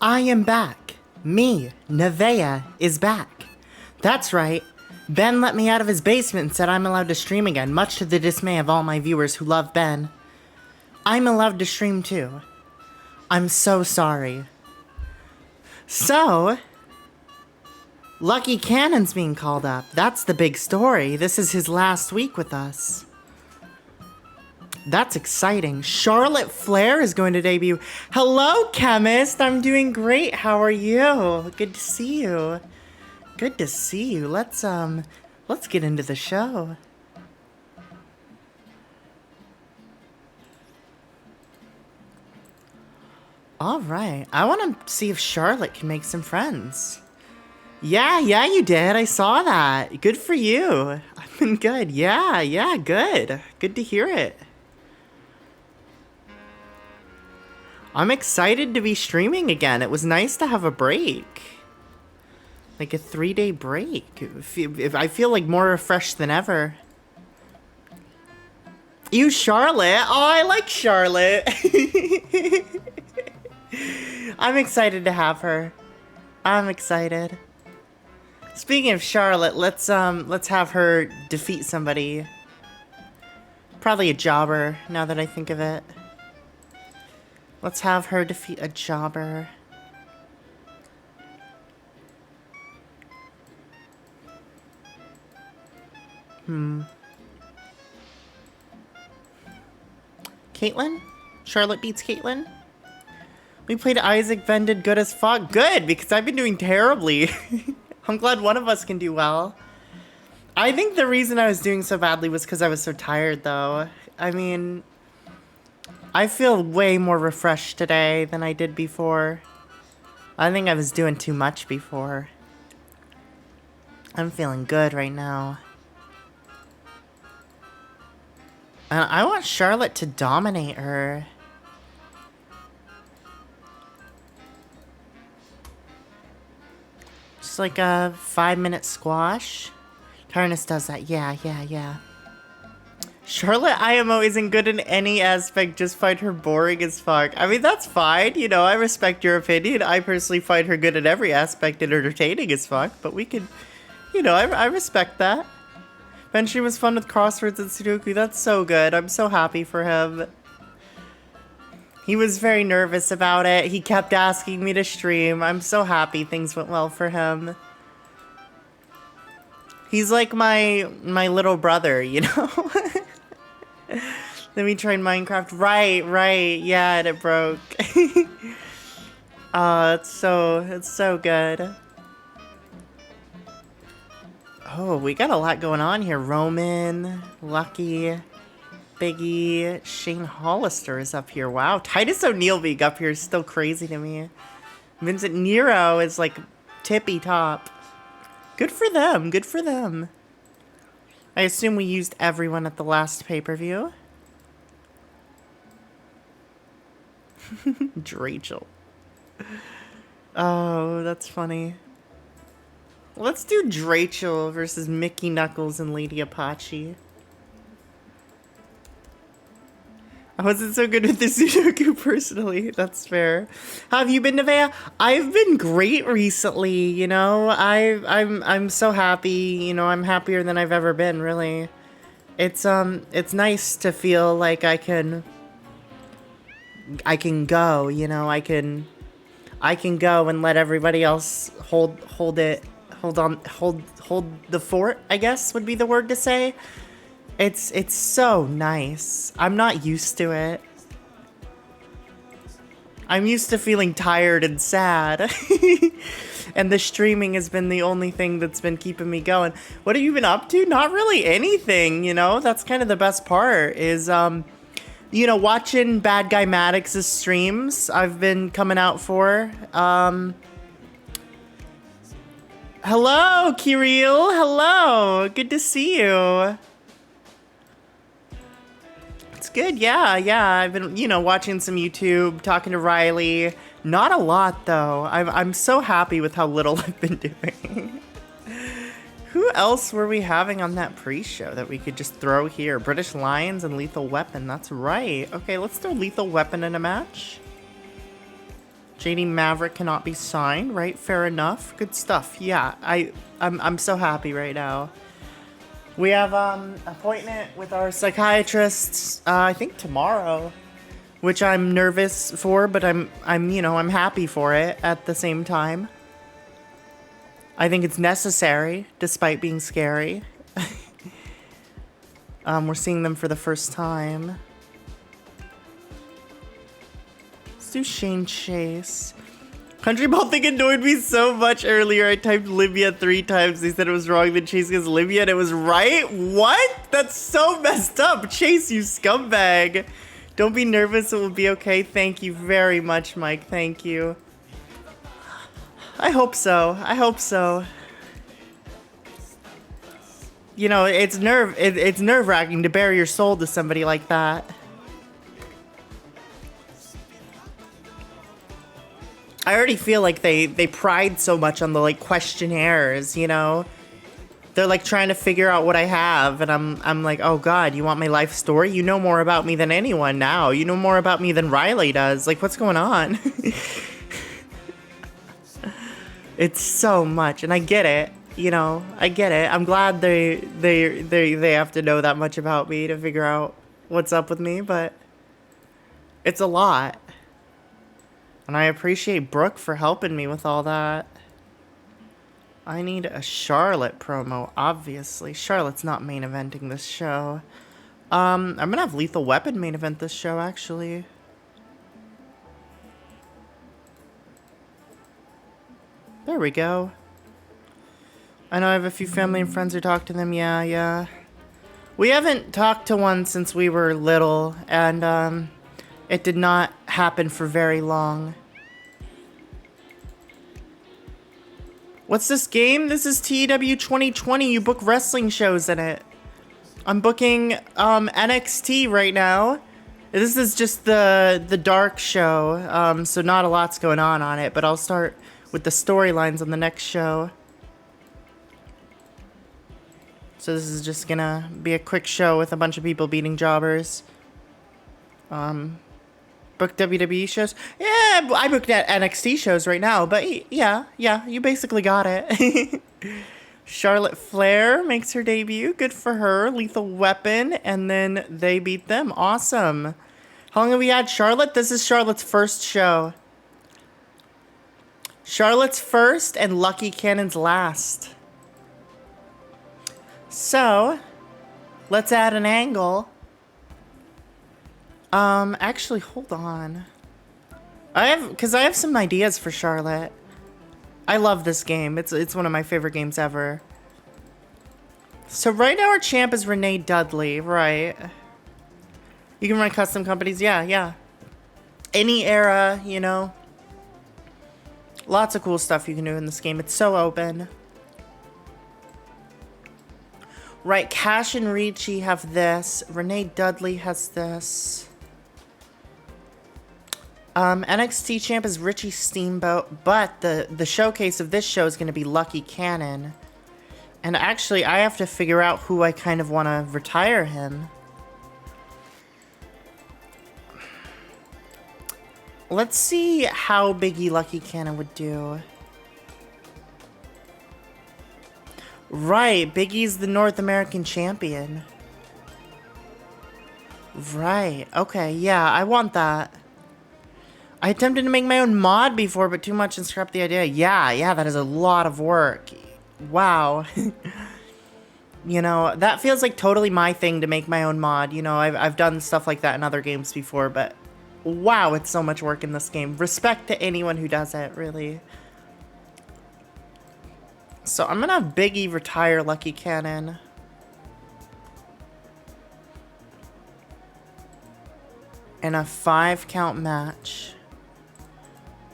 I am back. Me, Nevaeh, is back. That's right. Ben let me out of his basement and said I'm allowed to stream again, much to the dismay of all my viewers who love Ben. I'm allowed to stream too. I'm so sorry. So, Lucky Cannon's being called up. That's the big story. This is his last week with us. That's exciting. Charlotte Flair is going to debut. Hello, Chemist. I'm doing great. How are you? Good to see you. Good to see you. Let's get into the show. All right. I want to see if Charlotte can make some friends. Yeah, you did. I saw that. Good for you. I've been good. Yeah, good. Good to hear it. I'm excited to be streaming again. It was nice to have a break. Like a 3-day break. I feel like more refreshed than ever. You, Charlotte? Oh, I like Charlotte. I'm excited to have her. I'm excited. Speaking of Charlotte, let's have her defeat somebody. Probably a jobber, now that I think of it. Let's have her defeat a jobber. Caitlyn? Charlotte beats Caitlyn? We played Isaac, Ben did good as fuck. Good, because I've been doing terribly. I'm glad one of us can do well. I think the reason I was doing so badly was because I was so tired, though. I mean, I feel way more refreshed today than I did before. I think I was doing too much before. I'm feeling good right now. And I want Charlotte to dominate her. Just like a 5-minute squash. Tarnus does that. Yeah. Charlotte IMO isn't good in any aspect, just find her boring as fuck. I mean, that's fine, you know, I respect your opinion. I personally find her good in every aspect and entertaining as fuck, but we could, you know, I respect that. Benji was fun with crosswords and Sudoku, that's so good. I'm so happy for him. He was very nervous about it. He kept asking me to stream. I'm so happy things went well for him. He's like my little brother, you know? Let me try Minecraft. Right. Yeah, and it broke. Oh, it's so good. Oh, we got a lot going on here. Roman, Lucky, Biggie, Shane Hollister is up here. Wow, Titus O'Neil being up here is still crazy to me. Vincent Nero is like tippy top. Good for them. Good for them. I assume we used everyone at the last pay-per-view. Rachel. Oh, that's funny. Let's do Drachel versus Mickey Knuckles and Lady Apache. I wasn't so good with the Sudoku personally. That's fair. How have you been, Nevaeh? I've been great recently. You know, I'm so happy. You know, I'm happier than I've ever been. Really, it's nice to feel like I can go. You know, I can go and let everybody else hold the fort, I guess would be the word to say. It's so nice. I'm not used to it. I'm used to feeling tired and sad. And the streaming has been the only thing that's been keeping me going. What have you been up to? Not really anything, you know? That's kind of the best part is, you know, watching Bad Guy Maddox's streams. I've been coming out for, hello, Kirill. Hello. Good to see you. It's good. Yeah. I've been, you know, watching some YouTube, talking to Riley. Not a lot, though. I'm so happy with how little I've been doing. Who else were we having on that pre-show that we could just throw here? British Lions and Lethal Weapon. That's right. Okay, let's throw Lethal Weapon in a match. JD Maverick cannot be signed, right? Fair enough. Good stuff. Yeah, I'm so happy right now. We have appointment with our psychiatrists. I think tomorrow, which I'm nervous for, but I'm I'm happy for it at the same time. I think it's necessary, despite being scary. We're seeing them for the first time. Let's do Shane Chase. Country Ball thing annoyed me so much earlier. I typed Libya 3 times. They said it was wrong, then Chase goes Libya, and it was right? What? That's so messed up. Chase, you scumbag. Don't be nervous. It will be okay. Thank you very much, Mike. Thank you. I hope so. I hope so. You know, it's nerve-wracking to bare your soul to somebody like that. I already feel like they pride so much on the, like, questionnaires, you know? They're, like, trying to figure out what I have, and I'm like, oh, God, you want my life story? You know more about me than anyone now. You know more about me than Riley does. Like, what's going on? It's so much, and I get it, you know? I get it. I'm glad they have to know that much about me to figure out what's up with me, but it's a lot. And I appreciate Brooke for helping me with all that. I need a Charlotte promo, obviously. Charlotte's not main eventing this show. I'm gonna have Lethal Weapon main event this show, actually. There we go. I know I have a few family and friends who talk to them. Yeah. We haven't talked to one since we were little, and, it did not happen for very long. What's this game? This is TEW 2020. You book wrestling shows in it. I'm booking NXT right now. This is just the dark show, so not a lot's going on it, but I'll start with the storylines on the next show. So this is just gonna be a quick show with a bunch of people beating jobbers. Book WWE shows? Yeah, I booked NXT shows right now, but yeah, you basically got it. Charlotte Flair makes her debut. Good for her. Lethal Weapon, and then they beat them. Awesome. How long have we had Charlotte? This is Charlotte's first show. Charlotte's first and Lucky Cannon's last. So, let's add an angle. Actually, hold on. I have some ideas for Charlotte. I love this game. It's one of my favorite games ever. So right now our champ is Renee Dudley, right? You can run custom companies, yeah. Any era, you know. Lots of cool stuff you can do in this game. It's so open. Right, Cash and Ricci have this. Renee Dudley has this. NXT champ is Richie Steamboat, but the showcase of this show is going to be Lucky Cannon. And actually, I have to figure out who I kind of want to retire him. Let's see how Biggie Lucky Cannon would do. Right, Biggie's the North American champion. Right, okay, yeah, I want that. I attempted to make my own mod before, but too much and scrapped the idea. Yeah, that is a lot of work. Wow. You know, that feels like totally my thing to make my own mod. You know, I've done stuff like that in other games before, but wow, it's so much work in this game. Respect to anyone who does it, really. So I'm gonna have Biggie retire Lucky Cannon. In a 5-count match.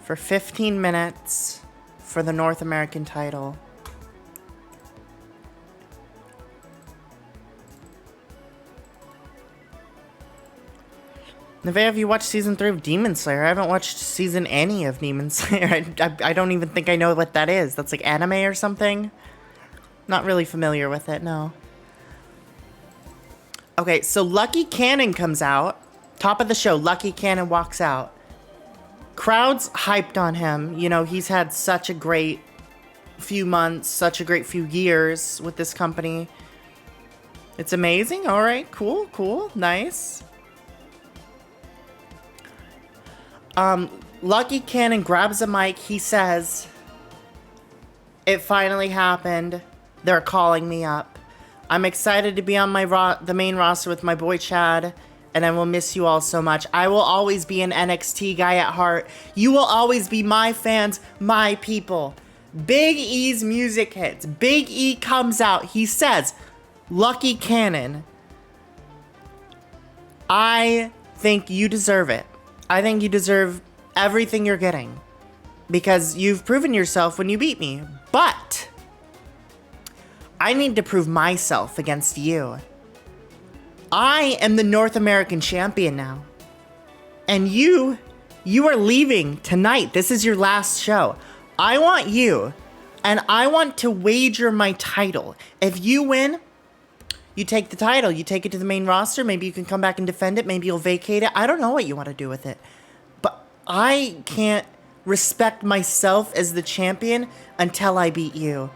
For 15 minutes for the North American title. Nevaeh, have you watched season 3 of Demon Slayer? I haven't watched season any of Demon Slayer. I don't even think I know what that is. That's like anime or something? Not really familiar with it, no. Okay, so Lucky Cannon comes out. Top of the show, Lucky Cannon walks out. crowd's hyped on him. You know, he's had such a great few months, such a great few years with this company. It's amazing. All right, cool, nice. Lucky Cannon grabs a mic. He says, "It finally happened. They're calling me up. I'm excited to be on the main roster with my boy Chad, and I will miss you all so much. I will always be an NXT guy at heart. You will always be my fans, my people." Big E's music hits. Big E comes out. He says, "Lucky Cannon, I think you deserve it. I think you deserve everything you're getting because you've proven yourself when you beat me. But I need to prove myself against you. I am the North American champion now. And you are leaving tonight. This is your last show. I want you, and I want to wager my title. If you win, you take the title. You take it to the main roster. Maybe you can come back and defend it. Maybe you'll vacate it. I don't know what you want to do with it. But I can't respect myself as the champion until I beat you."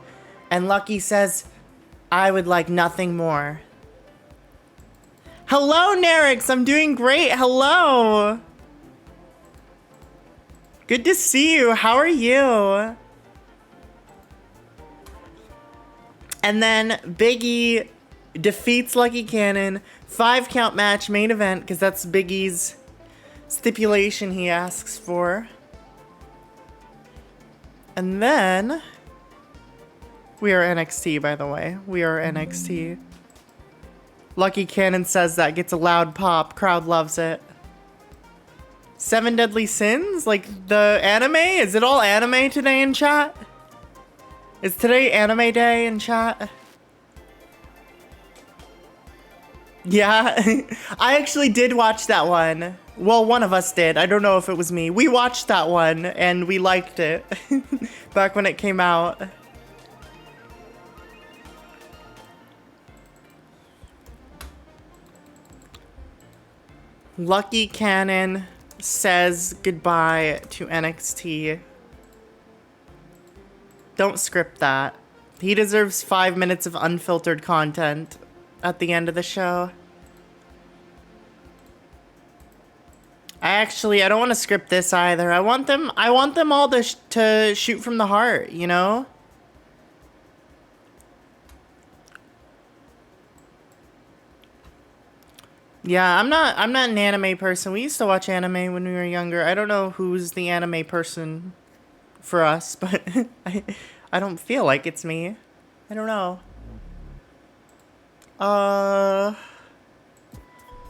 And Lucky says, "I would like nothing more." Hello, Nerix. I'm doing great. Hello. Good to see you. How are you? And then Big E defeats Lucky Cannon. 5-count match, main event, because that's Big E's stipulation he asks for. And then we are NXT, by the way. We are NXT. Lucky Cannon says that, gets a loud pop. Crowd loves it. 7 Deadly Sins? Like the anime? Is it all anime today in chat? Is today anime day in chat? Yeah, I actually did watch that one. Well, one of us did. I don't know if it was me. We watched that one and we liked it back when it came out. Lucky Cannon says goodbye to NXT. Don't script that. He deserves 5 minutes of unfiltered content at the end of the show. I don't want to script this either. I want them all to shoot from the heart, you know? Yeah, I'm not an anime person. We used to watch anime when we were younger. I don't know who's the anime person for us, but I don't feel like it's me. I don't know.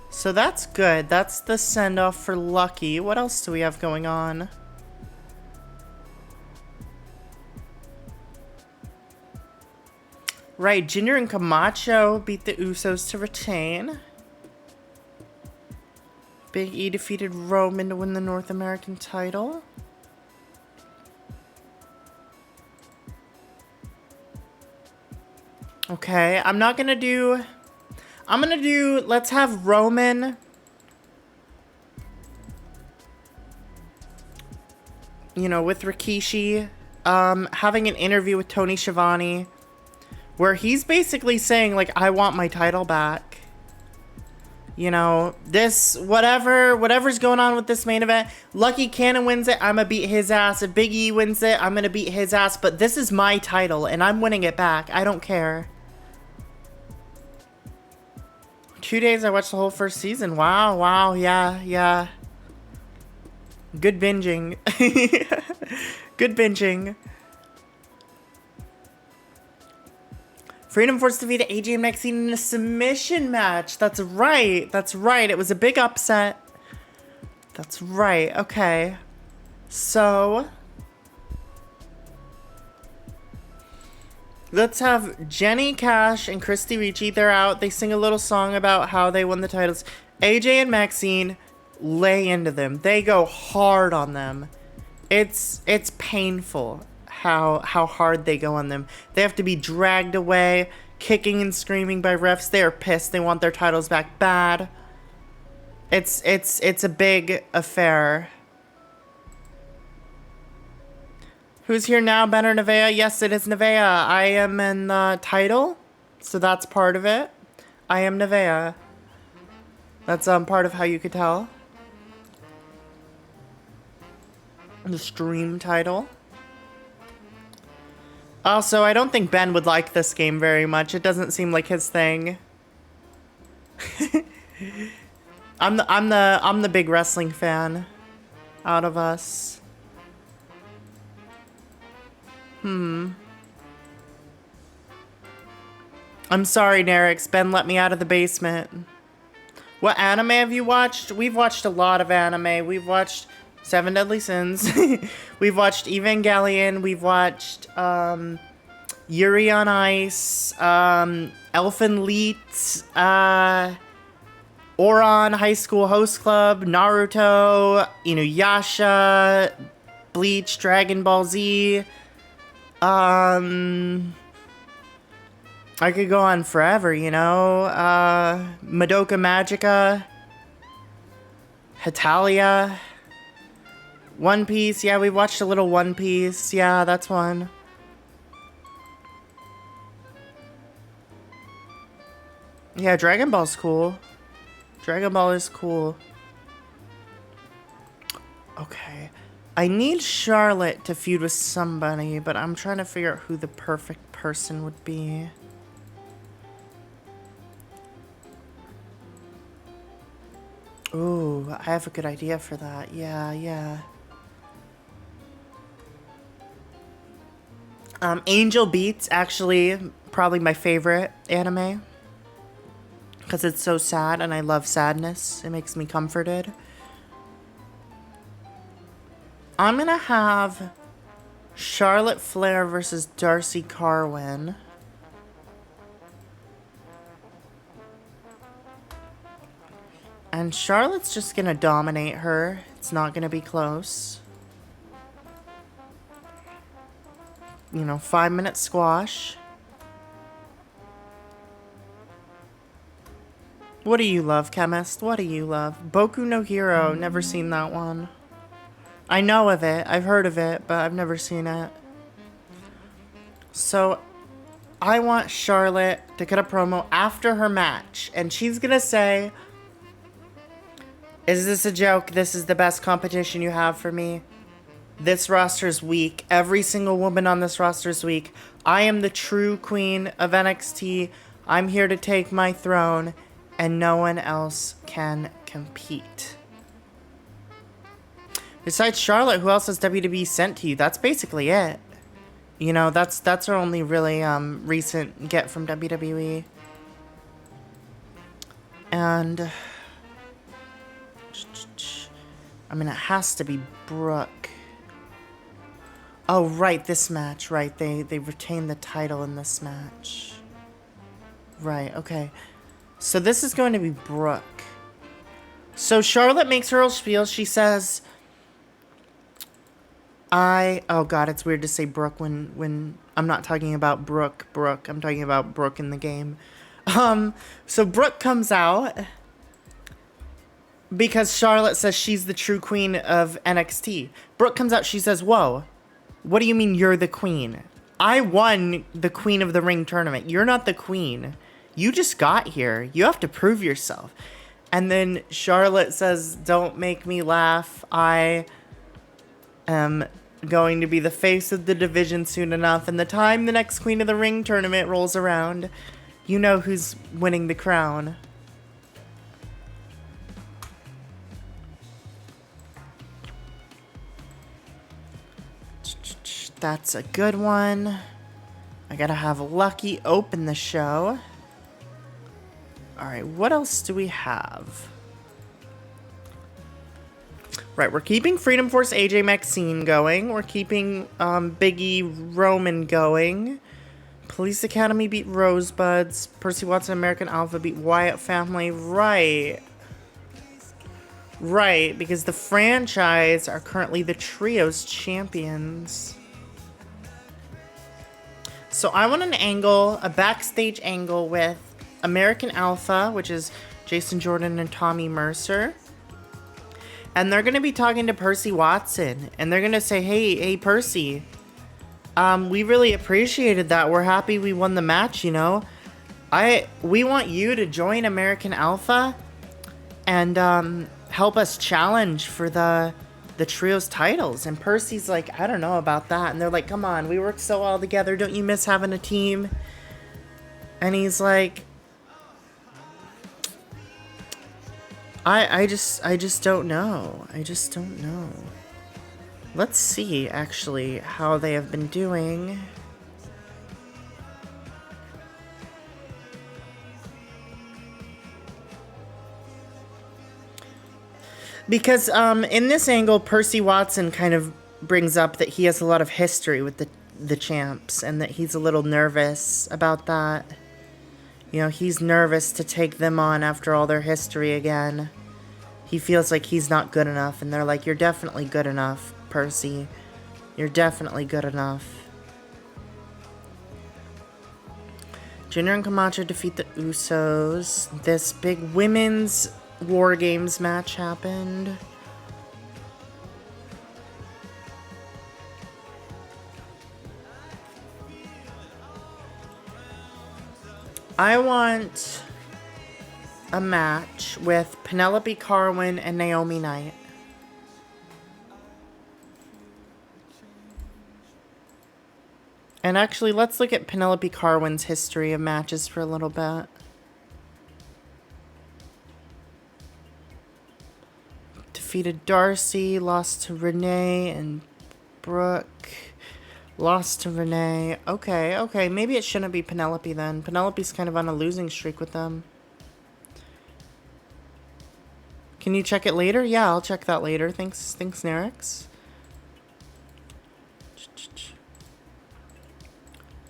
So that's good. That's the send-off for Lucky. What else do we have going on? Right, Jinder and Camacho beat the Usos to retain. Big E defeated Roman to win the North American title. Okay, I'm gonna do, let's have Roman, you know, with Rikishi, having an interview with Tony Schiavone, where he's basically saying, like, I want my title back. You know, this, whatever's going on with this main event, Lucky Cannon wins it, I'm gonna beat his ass. If Big E wins it, I'm gonna beat his ass. But this is my title, and I'm winning it back. I don't care. 2 days, I watched the whole first season. Wow, yeah. Good binging. Good binging. Freedom Force defeated AJ and Maxine in a submission match. That's right. It was a big upset. That's right. Okay. So let's have Jenny Cash and Christy Ricci. They're out. They sing a little song about how they won the titles. AJ and Maxine lay into them. They go hard on them. It's painful how hard they go on them. They have to be dragged away, kicking and screaming by refs. They are pissed. They want their titles back bad. It's a big affair. Who's here now, Ben or Nevaeh? Yes, it is Nevaeh. I am in the title, so that's part of it. I am Nevaeh. That's part of how you could tell. The stream title. Also, I don't think Ben would like this game very much. It doesn't seem like his thing. I'm the big wrestling fan out of us. I'm sorry, Nerix. Ben let me out of the basement. What anime have you watched? We've watched a lot of anime. We've watched Seven Deadly Sins. We've watched Evangelion. We've watched Yuri on Ice, Elfen Lied, Ouran High School Host Club, Naruto, Inuyasha, Bleach, Dragon Ball Z. I could go on forever, Madoka Magica, Hetalia, One Piece. Yeah, we watched a little One Piece. Yeah, that's one. Yeah, Dragon Ball's cool. Dragon Ball is cool. Okay. I need Charlotte to feud with somebody, but I'm trying to figure out who the perfect person would be. Ooh, I have a good idea for that. Yeah. Angel Beats, actually, probably my favorite anime. Because it's so sad, and I love sadness. It makes me comforted. I'm gonna have Charlotte Flair versus Darcy Carwin. And Charlotte's just gonna dominate her. It's not gonna be close. 5-minute squash. What do you love, Chemist? What do you love? Boku no Hero. Never seen that one. I know of it. I've heard of it, but I've never seen it. So, I want Charlotte to cut a promo after her match. And she's gonna say, is this a joke? This is the best competition you have for me. This roster's weak. Every single woman on this roster's weak. I am the true queen of NXT. I'm here to take my throne. And no one else can compete. Besides Charlotte, who else has WWE sent to you? That's basically it. That's our only really recent get from WWE. And it has to be Brooke. Oh, right, this match. Right, they retained the title in this match. Right, okay. So this is going to be Brooke. So Charlotte makes her whole spiel. She says, oh god, it's weird to say Brooke when I'm not talking about Brooke. I'm talking about Brooke in the game. So Brooke comes out because Charlotte says she's the true queen of NXT. Brooke comes out, she says, whoa, what do you mean you're the queen? I won the Queen of the Ring tournament. You're not the queen. You just got here. You have to prove yourself. And then Charlotte says, don't make me laugh. I am going to be the face of the division soon enough. And the time the next Queen of the Ring tournament rolls around, you know who's winning the crown. That's a good one. I gotta have Lucky open the show. Alright, what else do we have? Right, we're keeping Freedom Force AJ Maxine going. We're keeping Biggie Roman going. Police Academy beat Rosebuds. Percy Watson American Alpha beat Wyatt Family. Right. Right, because the franchise are currently the Trios champions. So I want an angle, a backstage angle with American Alpha, which is Jason Jordan and Tommy Mercer. And they're going to be talking to Percy Watson. And they're going to say, hey, Percy, We really appreciated that. We're happy we won the match, you know. We want you to join American Alpha and help us challenge for the trios titles. And Percy's like, I don't know about that. And they're like, come on, we work so well together. Don't you miss having a team? And he's like, I just don't know. I just don't know. Let's see, actually, how they have been doing. Because in this angle, Percy Watson kind of brings up that he has a lot of history with the champs and that he's a little nervous about that. You know, he's nervous to take them on after all their history again. He feels like he's not good enough, and they're like, you're definitely good enough, Percy. You're definitely good enough. Junior and Camacho defeat the Usos. This big women's War Games match happened. I want a match with Penelope Carwin and Naomi Knight. And actually, let's look at Penelope Carwin's history of matches for a little bit. Defeated Darcy, lost to Renee and Brooke. Lost to Renee. Okay. Maybe it shouldn't be Penelope then. Penelope's kind of on a losing streak with them. Can you check it later? Yeah, I'll check that later. Thanks, Nerix.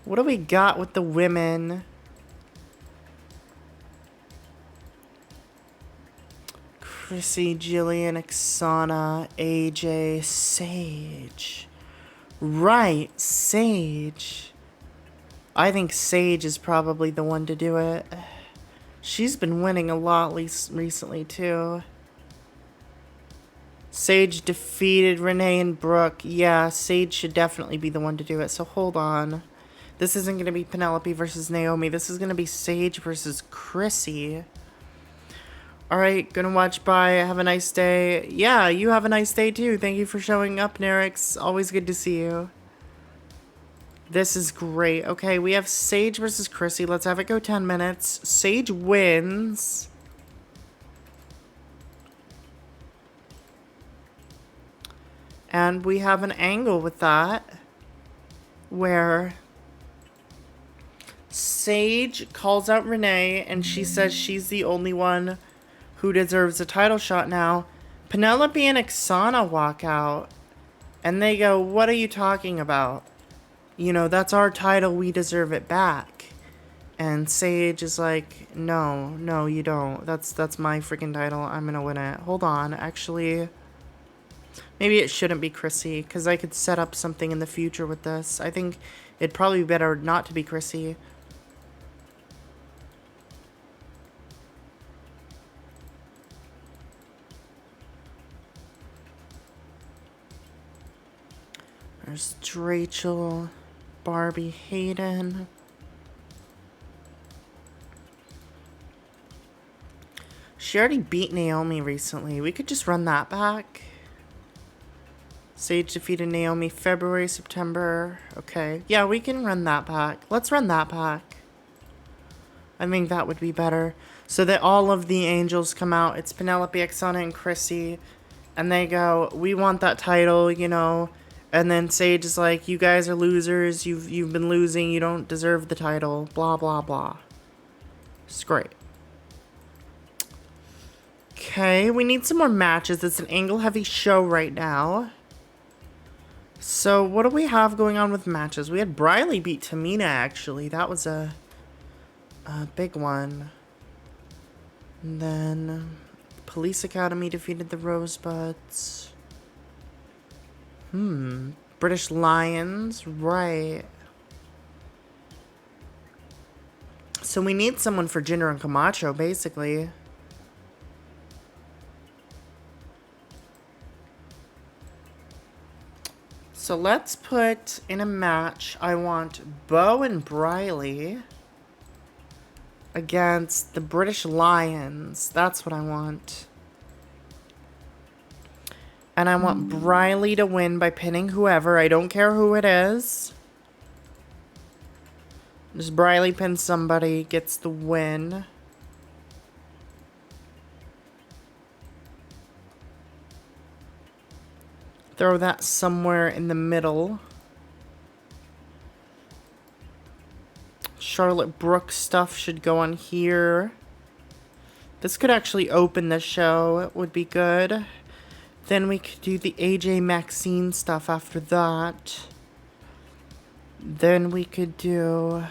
What do we got with the women? Chrissy, Jillian, Oksana, AJ, Sage. Right, Sage. I think Sage is probably the one to do it. She's been winning a lot recently, too. Sage defeated Renee and Brooke. Yeah, Sage should definitely be the one to do it, so hold on. This isn't going to be Penelope versus Naomi. This is going to be Sage versus Chrissy. Alright, gonna watch. Bye. Have a nice day. Yeah, you have a nice day too. Thank you for showing up, Nerix. Always good to see you. This is great. Okay, we have Sage versus Chrissy. Let's have it go 10 minutes. Sage wins. And we have an angle with that where Sage calls out Renee and she says she's the only one who deserves a title shot now. Penelope and Oksana walk out and they go, what are you talking about? You know, that's our title, we deserve it back. And Sage is like, no, you don't. That's my freaking title. I'm gonna win it. Hold on, actually, maybe it shouldn't be Chrissy, because I could set up something in the future with this. I think it'd probably be better not to be Chrissy. There's Rachel, Barbie, Hayden. She already beat Naomi recently. We could just run that back. Sage defeated Naomi February, September. Okay. Yeah, we can run that back. Let's run that back. I think that would be better. So that all of the angels come out. It's Penelope, Oksana, and Chrissy. And they go, we want that title, you know. And then Sage is like, you guys are losers. You've been losing. You don't deserve the title. Blah, blah, blah. It's great. Okay, we need some more matches. It's an angle-heavy show right now. So what do we have going on with matches? We had Briley beat Tamina, actually. That was a big one. And then Police Academy defeated the Rosebuds. British Lions, right. So we need someone for Jinder and Camacho, basically. So let's put in a match. I want Bo and Briley against the British Lions. That's what I want. And I want Briley to win by pinning whoever. I don't care who it is. Just Briley pins somebody, gets the win. Throw that somewhere in the middle. Charlotte Brooks stuff should go on here. This could actually open the show. It would be good. Then we could do the AJ Maxine stuff after that. Then we could do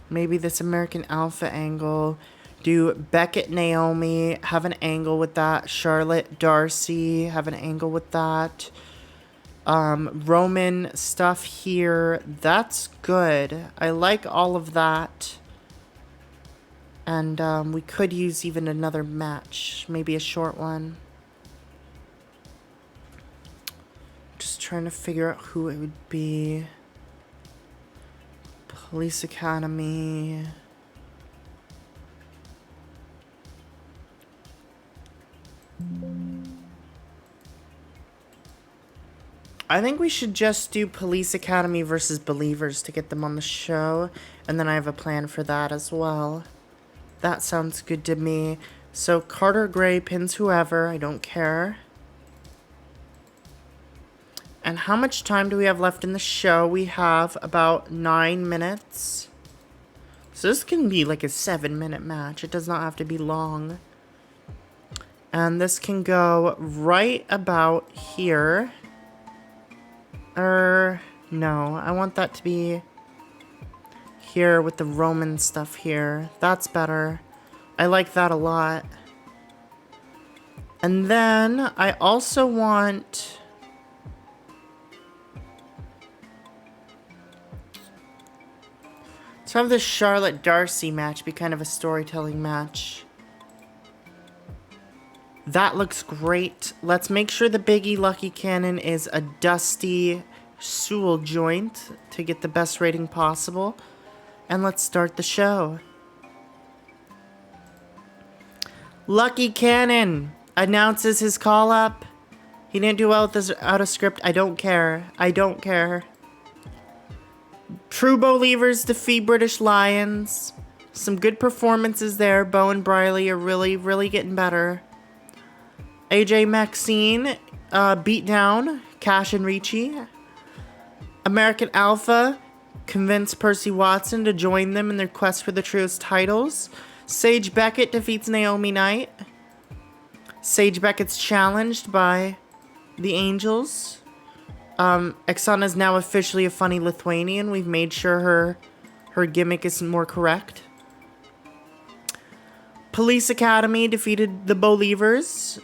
maybe this American Alpha angle. Do Beckett Naomi, have an angle with that. Charlotte Darcy, have an angle with that. Roman stuff here. That's good. I like all of that. And we could use even another match. Maybe a short one. Just trying to figure out who it would be. Police Academy. I think we should just do Police Academy versus Believers to get them on the show. And then I have a plan for that as well. That sounds good to me. So Carter Gray pins whoever. I don't care. And how much time do we have left in the show? We have about 9 minutes. So this can be like a 7-minute match. It does not have to be long. And this can go right about here. No, I want that to be here with the Roman stuff here. That's better. I like that a lot. And then I also want... to have this Charlotte Darcy match be kind of a storytelling match. That looks great. Let's make sure the Biggie Lucky Cannon is a Dusty Sewell joint to get the best rating possible. And let's start the show. Lucky Cannon announces his call up. He didn't do well with this out of script. I don't care. I don't care. True Believers defeat British Lions. Some good performances there. Bo and Briley are really, really getting better. AJ Maxine beat down Cash and Ricci. American Alpha convinced Percy Watson to join them in their quest for the trios titles. Sage Beckett defeats Naomi Knight. Sage Beckett's challenged by the Angels. Oksana is now officially a funny Lithuanian. We've made sure her gimmick is more correct. Police Academy defeated the Believers,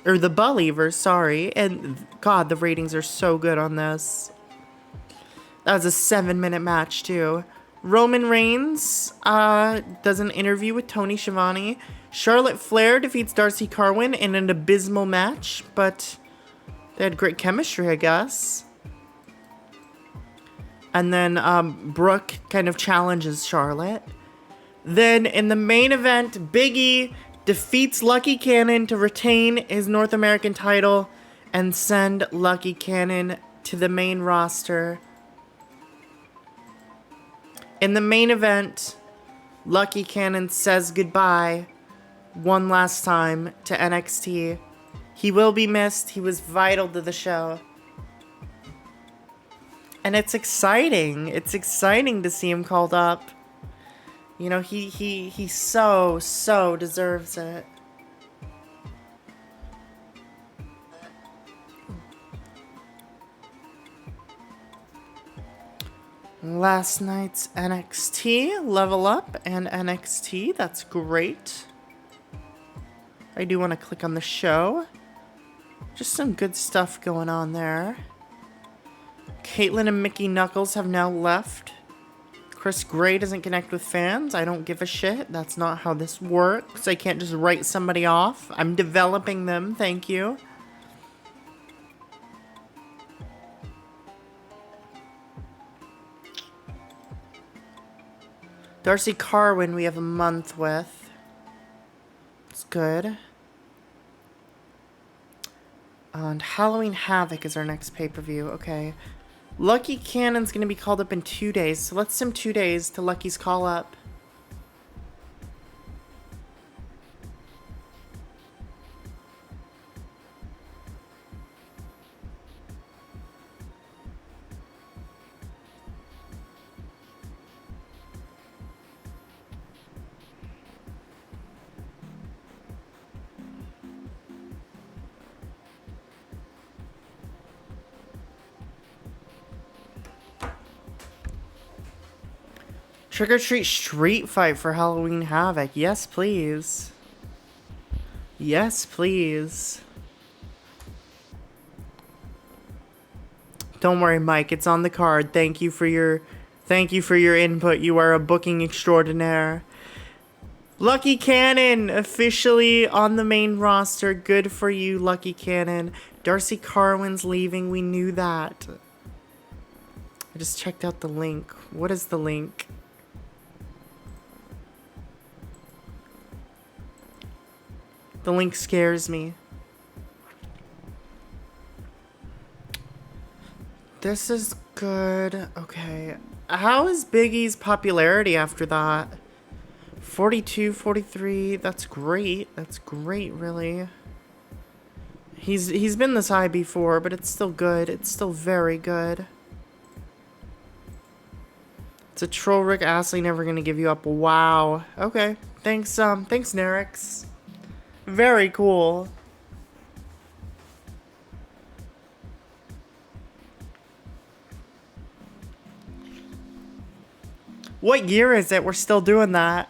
sorry. And God, the ratings are so good on this. That was a 7-minute match too. Roman Reigns does an interview with Tony Schiavone. Charlotte Flair defeats Darcy Carwin in an abysmal match, but they had great chemistry, I guess. And then Brooke kind of challenges Charlotte. Then in the main event, Big E defeats Lucky Cannon to retain his North American title and send Lucky Cannon to the main roster. In the main event, Lucky Cannon says goodbye one last time to NXT. He will be missed. He was vital to the show. And it's exciting. It's exciting to see him called up. You know, he so deserves it. Last night's NXT, Level Up and NXT. That's great. I do want to click on the show. Just some good stuff going on there. Caitlyn and Mickey Knuckles have now left. Chris Gray doesn't connect with fans. I don't give a shit. That's not how this works. I can't just write somebody off. I'm developing them. Thank you. Darcy Carwin we have a month with. It's good. And Halloween Havoc is our next pay-per-view. Okay. Lucky Cannon's gonna be called up in 2 days, so let's sim 2 days to Lucky's call up. Trick or Treat Street Fight for Halloween Havoc. Yes, please. Yes, please. Don't worry, Mike. It's on the card. Thank you for your input. You are a booking extraordinaire. Lucky Cannon officially on the main roster. Good for you, Lucky Cannon. Darcy Carwin's leaving. We knew that. I just checked out the link. What is the link? The link scares me. This is good. Okay. How is Biggie's popularity after that? 42, 43. That's great. That's great, really. He's been this high before, but it's still good. It's still very good. It's a troll Rick Astley never gonna give you up. Wow. Okay. Thanks, Nerix. Very cool. What year is it? We're still doing that.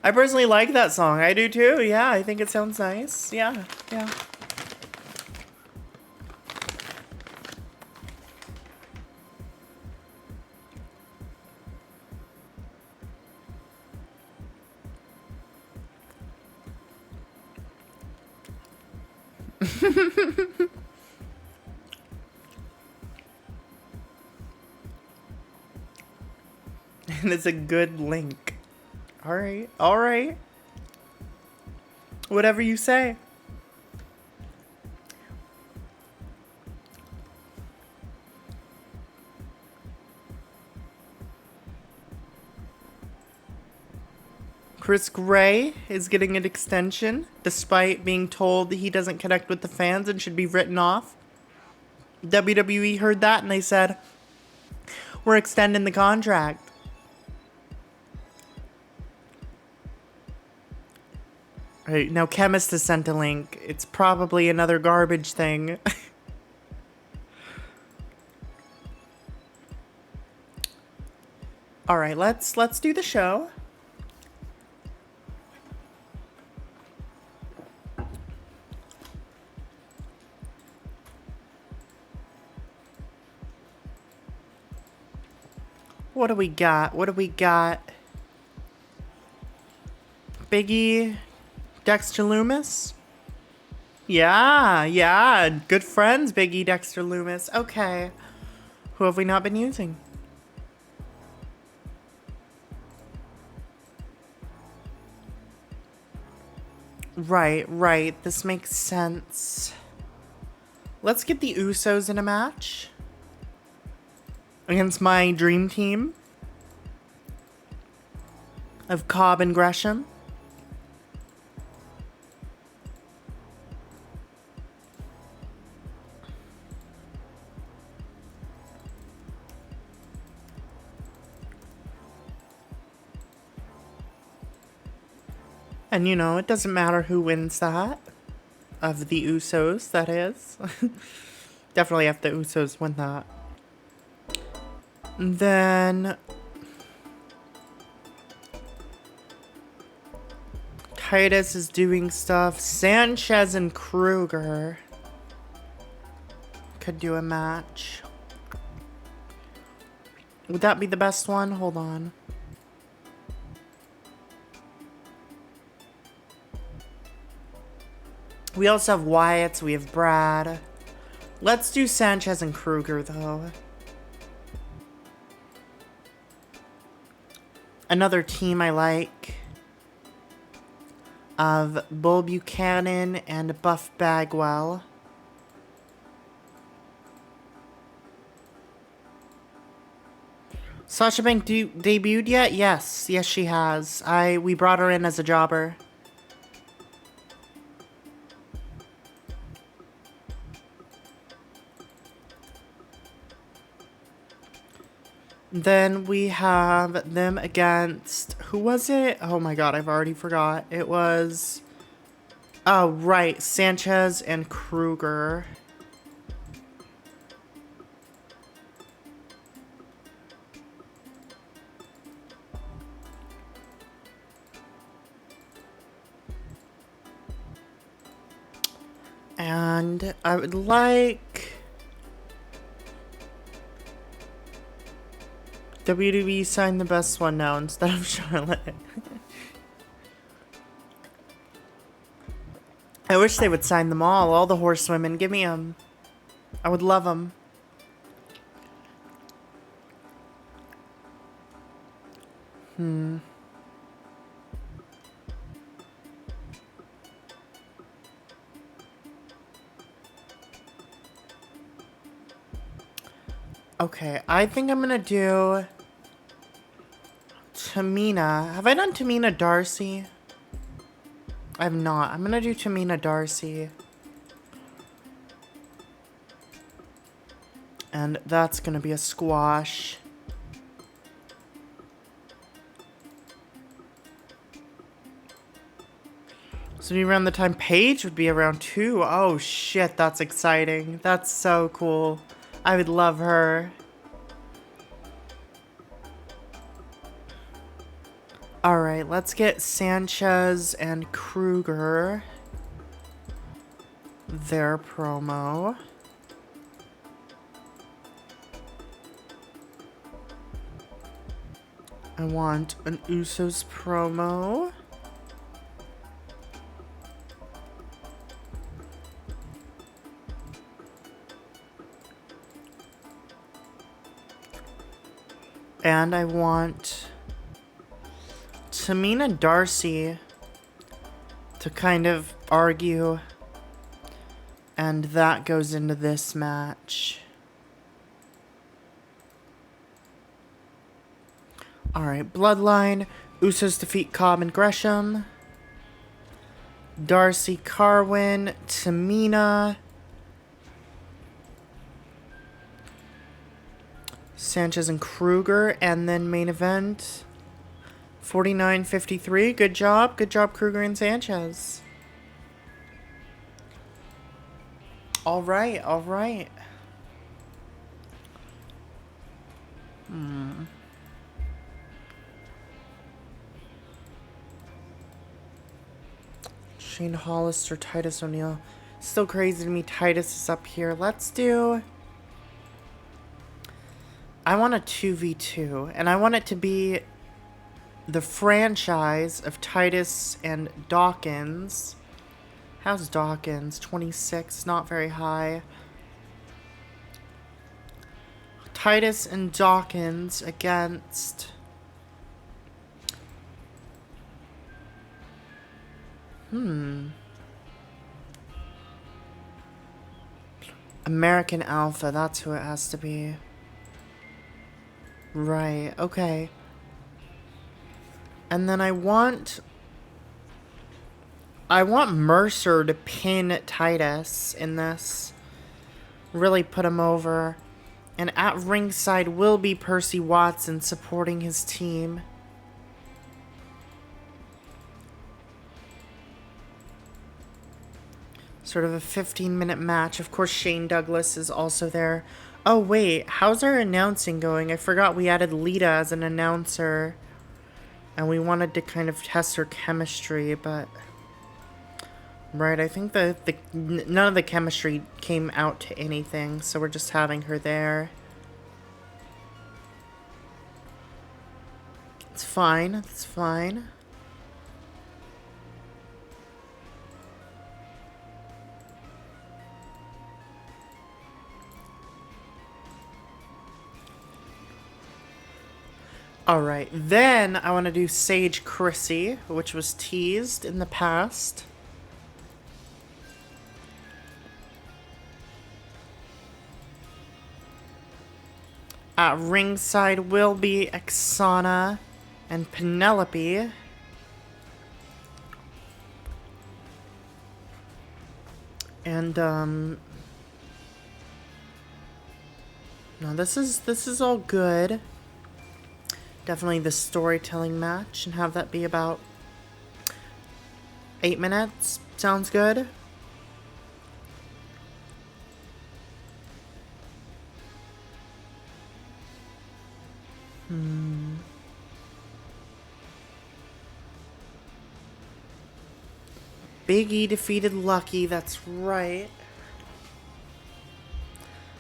I personally like that song. I do too. Yeah, I think it sounds nice. Yeah, yeah. And it's a good link. Alright, alright. Whatever you say. Chris Gray is getting an extension, despite being told that he doesn't connect with the fans and should be written off. WWE heard that and they said, we're extending the contract. Alright, now Chemist has sent a link. It's probably another garbage thing. Alright, let's do the show. What do we got? What do we got? Biggie, Dexter Loomis? Yeah, yeah. Good friends, Biggie, Dexter Loomis. Okay. Who have we not been using? Right, right. This makes sense. Let's get the Usos in a match. Against my dream team of Cobb and Gresham. And you know, it doesn't matter who wins that. Of the Usos, that is. Definitely have the Usos win that. Then Titus is doing stuff. Sanchez and Kruger could do a match. Would that be the best one? Hold on. We also have Wyatt, we have Brad. Let's do Sanchez and Kruger, though. Another team I like of Bull Buchanan and Buff Bagwell. Sasha Banks debuted yet? Yes. Yes, she has. We brought her in as a jobber. Then we have them against... Who was it? Oh my god, I've already forgot. It was... Oh, right. Sanchez and Kruger. And I would like... WWE signed the best one now instead of Charlotte. I wish they would sign them all the horsewomen. Give me them. I would love them. Okay, I think I'm gonna do Tamina. Have I done Tamina Darcy? I have not. I'm gonna do Tamina Darcy. And that's gonna be a squash. So around the time Paige would be around 2. Oh shit, that's exciting. That's so cool. I would love her. Alright, let's get Sanchez and Kruger. Their promo. I want an Usos promo. And I want Tamina Darcy to kind of argue. And that goes into this match. Alright, Bloodline. Usos defeat Cobb and Gresham. Darcy, Carwin, Tamina. Sanchez and Kruger, and then main event 49-53. Good job, Kruger and Sanchez. All right. Shane Hollister, Titus O'Neil. Still crazy to me. Titus is up here. Let's do. I want a 2v2, and I want it to be the franchise of Titus and Dawkins. How's Dawkins? 26, not very high. Titus and Dawkins against... American Alpha, that's who it has to be. Right, okay. And then I want Mercer to pin Titus in this. Really put him over. And at ringside will be Percy Watson supporting his team. Sort of a 15-minute match. Of course, Shane Douglas is also there. Oh, wait. How's our announcing going? I forgot we added Lita as an announcer. And we wanted to kind of test her chemistry, but... Right, I think none of the chemistry came out to anything, so we're just having her there. It's fine. It's fine. Alright, then I want to do Sage Chrissy, which was teased in the past. At ringside will be Oksana and Penelope. And, no, this is all good. Definitely the storytelling match, and have that be about 8 minutes. Sounds good. Big E defeated Lucky, that's right.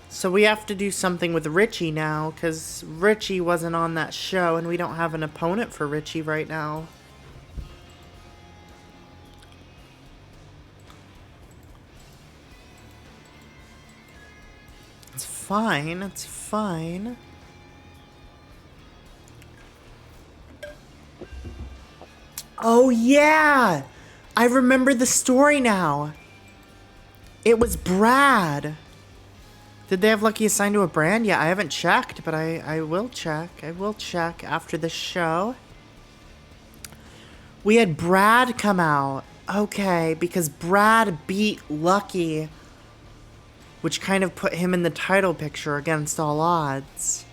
So we have to do something with Richie now, because Richie wasn't on that show, and we don't have an opponent for Richie right now. It's fine, it's fine. Oh yeah! I remember the story now. It was Brad. Did they have Lucky assigned to a brand? Yeah, I haven't checked, but I will check. I will check after the show. We had Brad come out. Okay, because Brad beat Lucky, which kind of put him in the title picture against all odds.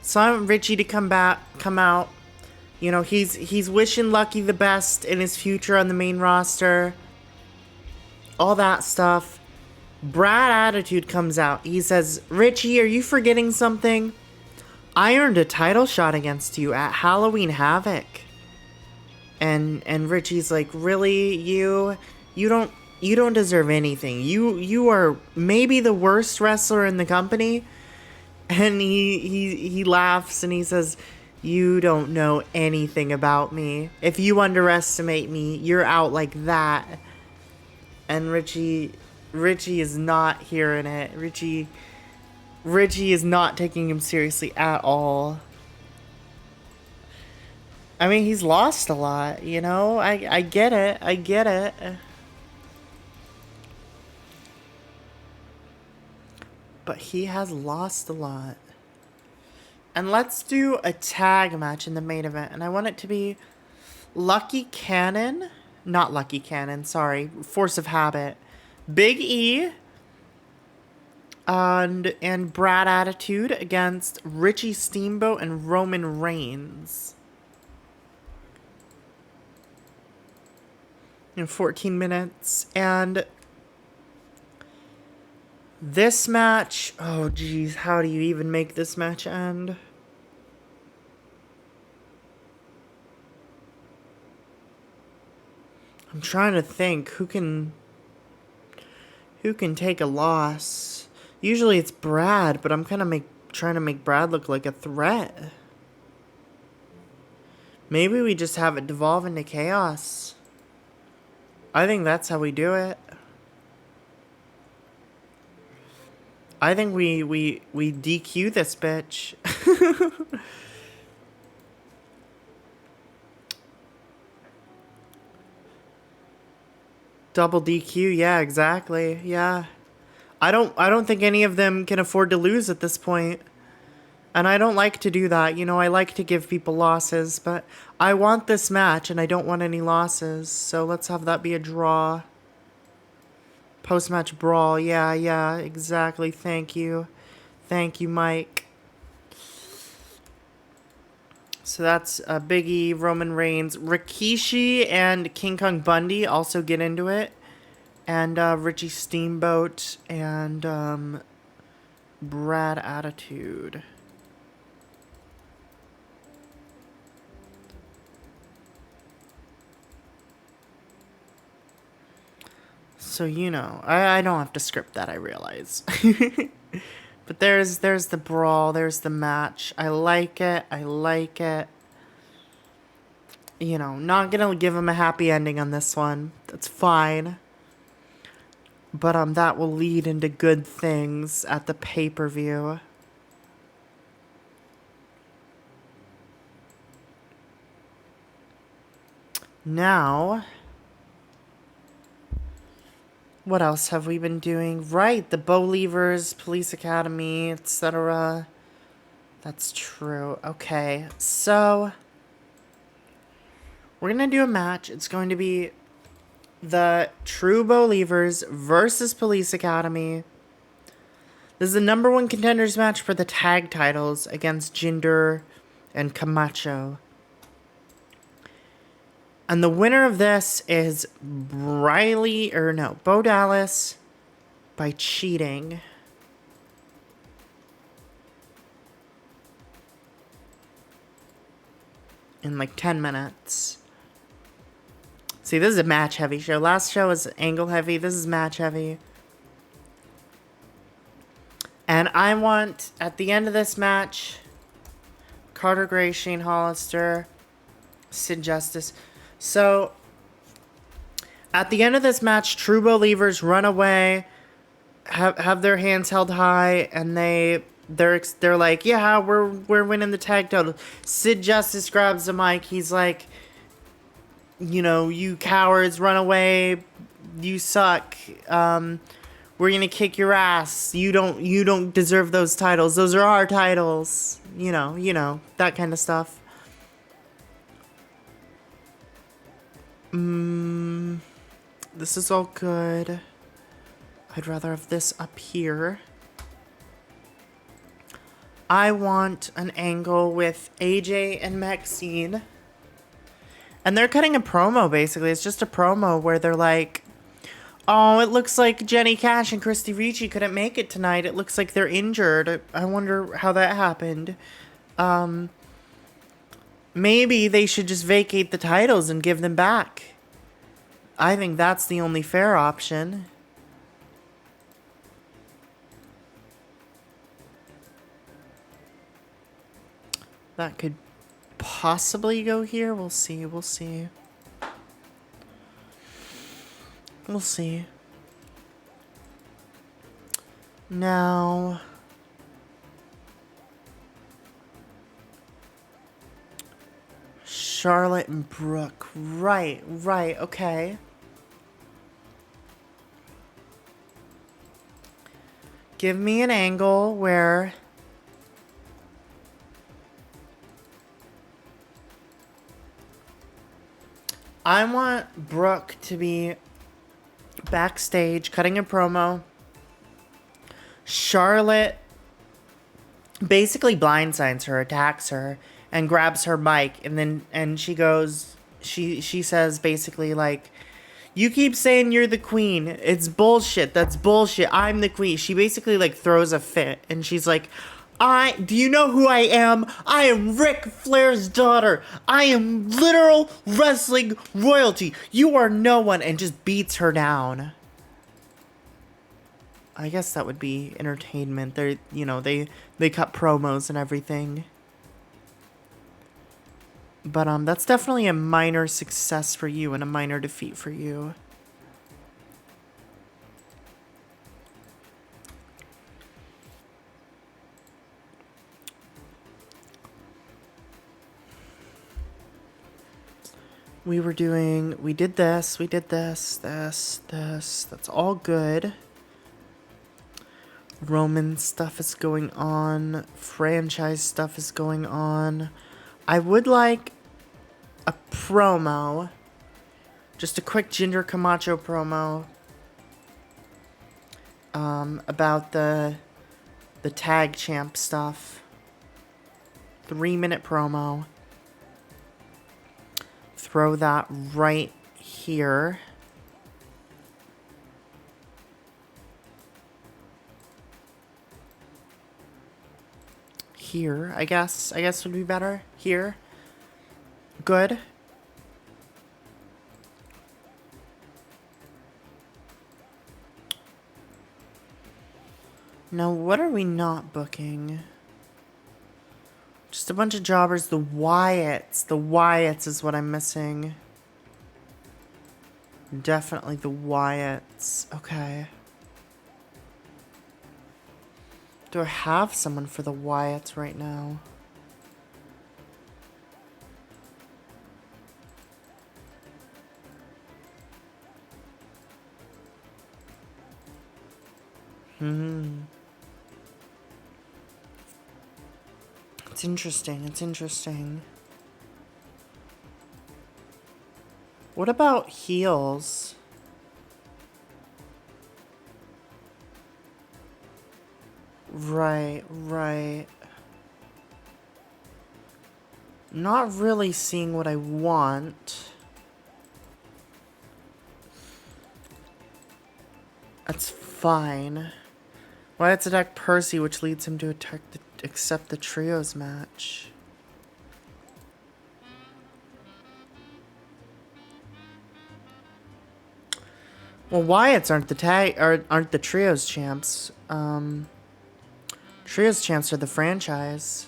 So I want Richie to come out. You know, he's wishing Lucky the best in his future on the main roster. All that stuff. Brad Attitude comes out. He says, Richie, are you forgetting something? I earned a title shot against you at Halloween Havoc. And Richie's like, really? You don't deserve anything. You are maybe the worst wrestler in the company. And he laughs and he says, you don't know anything about me. If you underestimate me, you're out like that. And Richie is not hearing it. Richie is not taking him seriously at all. I mean, he's lost a lot, you know? I get it. I get it. But he has lost a lot. And let's do a tag match in the main event. And I want it to be Lucky Cannon. Not Lucky Cannon, sorry. Force of Habit. Big E. And Brad Attitude against Richie Steamboat and Roman Reigns. In 14 minutes. And this match, oh geez, how do you even make this match end? I'm trying to think who can take a loss. Usually it's Brad, but I'm kind of trying to make Brad look like a threat. Maybe we just have it devolve into chaos. I think that's how we do it. I think we DQ this bitch. Double DQ, yeah, exactly. Yeah. I don't think any of them can afford to lose at this point. And I don't like to do that. You know, I like to give people losses, but I want this match and I don't want any losses. So let's have that be a draw. Post-match brawl. Yeah, exactly. Thank you. Thank you, Mike. So that's Big E, Roman Reigns. Rikishi and King Kong Bundy also get into it. And Richie Steamboat and Brad Attitude. So, you know, I don't have to script that, I realize. But there's the brawl, there's the match. I like it. You know, not gonna give him a happy ending on this one. That's fine. But that will lead into good things at the pay-per-view. Now, what else have we been doing? Right, the Bow Leavers, Police Academy, etc. That's true. Okay, so we're gonna do a match. It's going to be the True Bow Leavers versus Police Academy. This is the #1 contenders match for the tag titles against Jinder and Camacho. And the winner of this is Bo Dallas by cheating. In like 10 minutes. See, this is a match heavy show. Last show was angle heavy. This is match heavy. And I want, at the end of this match, Carter Gray, Shane Hollister, Sid Justice. So, at the end of this match, True Believers run away, have their hands held high, and they're like, yeah, we're winning the tag title. Sid Justice grabs the mic. He's like, you cowards, run away. You suck. We're gonna kick your ass. You don't deserve those titles. Those are our titles. You know that kind of stuff. This is all good. I'd rather have this up here. I want an angle with AJ and Maxine. And they're cutting a promo, basically. It's just a promo where they're like, oh, it looks like Jenny Cash and Christy Ricci couldn't make it tonight. It looks like they're injured. I wonder how that happened. Maybe they should just vacate the titles and give them back. I think that's the only fair option. That could possibly go here. We'll see. We'll see. We'll see. Now, Charlotte and Brooke. Right, okay. Give me an angle where I want Brooke to be backstage cutting a promo. Charlotte basically blindsides her, attacks her, and grabs her mic, and she goes, she says basically like, you keep saying you're the queen. It's bullshit. That's bullshit. I'm the queen. She basically like throws a fit, and she's like, do you know who I am? I am Ric Flair's daughter. I am literal wrestling royalty. You are no one, and just beats her down. I guess that would be entertainment. They cut promos and everything. But that's definitely a minor success for you and a minor defeat for you. We did this, that's all good. Roman stuff is going on, franchise stuff is going on. I would like a promo, just a quick Jinder Camacho promo, about the tag champ stuff. 3-minute promo. Throw that right here. Here, I guess would be better. Here. Good. Now, what are we not booking? Just a bunch of jobbers. The Wyatts. The Wyatts is what I'm missing. Definitely the Wyatts. Okay. Do I have someone for the Wyatts right now? It's interesting. It's interesting. What about heels? Right, right. Not really seeing what I want. That's fine. Wyatt's attack Percy, which leads him to accept the trios match. Well, Wyatt's aren't the trios champs. Trios champs are the franchise.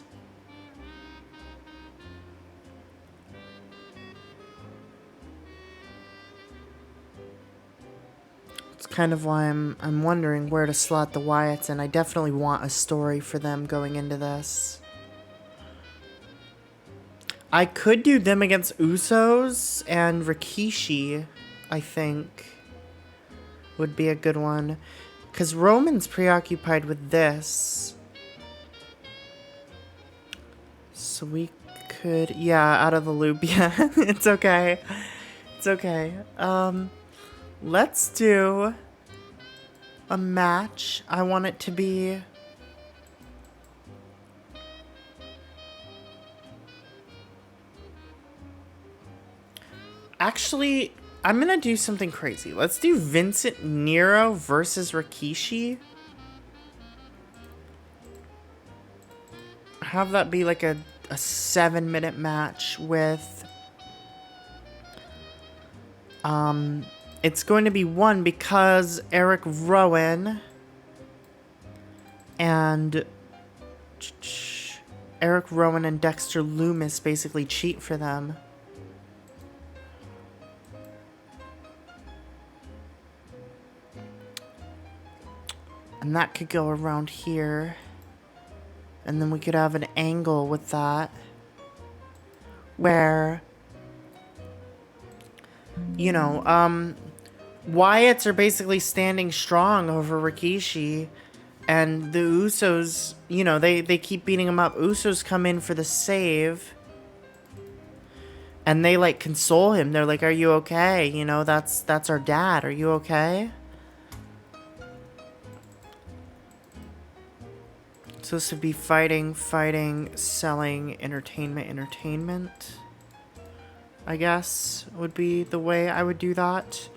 It's kind of why I'm wondering where to slot the Wyatts, and I definitely want a story for them going into this. I could do them against Usos and Rikishi, I think. Would be a good one. Because Roman's preoccupied with this. So we could... Yeah, out of the loop. Yeah, it's okay. It's okay. Let's do a match. I want it to be... Actually, I'm gonna do something crazy. Let's do Vincent Nero versus Rikishi. Have that be like a 7-minute match with... It's going to be one because Eric Rowan and... Eric Rowan and Dexter Lumis basically cheat for them. And that could go around here. And then we could have an angle with that. Where... You know, Wyatts are basically standing strong over Rikishi. And the Usos, you know, they keep beating him up. Usos come in for the save. And they, like, console him. They're like, are you okay? You know, that's our dad. Are you okay? So this would be fighting, selling, entertainment. I guess would be the way I would do that.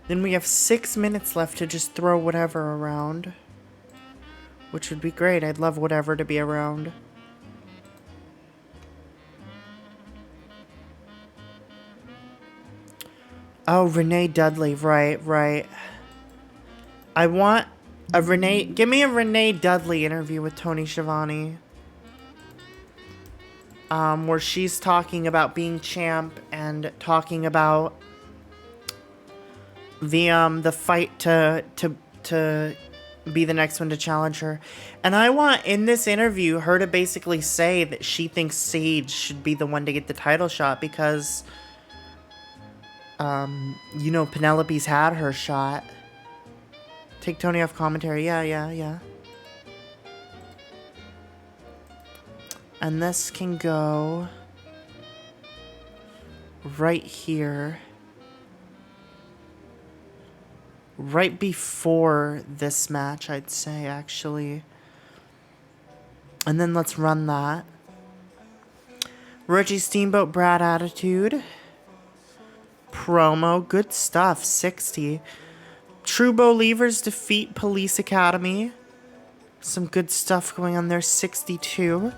Then we have 6 minutes left to just throw whatever around. Which would be great. I'd love whatever to be around. Oh, Renee Dudley. Right. I want a Renee... Give me a Renee Dudley interview with Tony Schiavone. Where she's talking about being champ and talking about the fight to be the next one to challenge her. And I want, in this interview, her to basically say that she thinks Sage should be the one to get the title shot because... you know, Penelope's had her shot. Take Tony off commentary. Yeah. And this can go right here. Right before this match, I'd say, actually. And then let's run that. Richie Steamboat, Brad Attitude. Promo, good stuff, 60. True Believers defeat Police Academy. Some good stuff going on there, 62.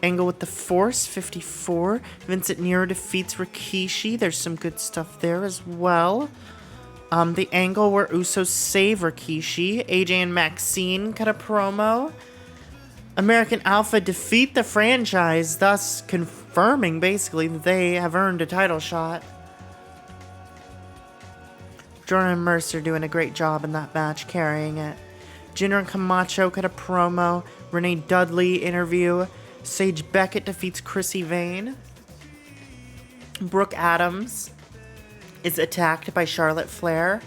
Angle with the Force, 54. Vincent Nero defeats Rikishi. There's some good stuff there as well. The angle where Usos save Rikishi. AJ and Maxine cut a promo. American Alpha defeat the franchise, thus confirming basically that they have earned a title shot. Jordan and Mercer doing a great job in that match, carrying it. Jinder and Camacho cut a promo. Renee Dudley interview. Sage Beckett defeats Chrissy Vane. Brooke Adams is attacked by Charlotte Flair.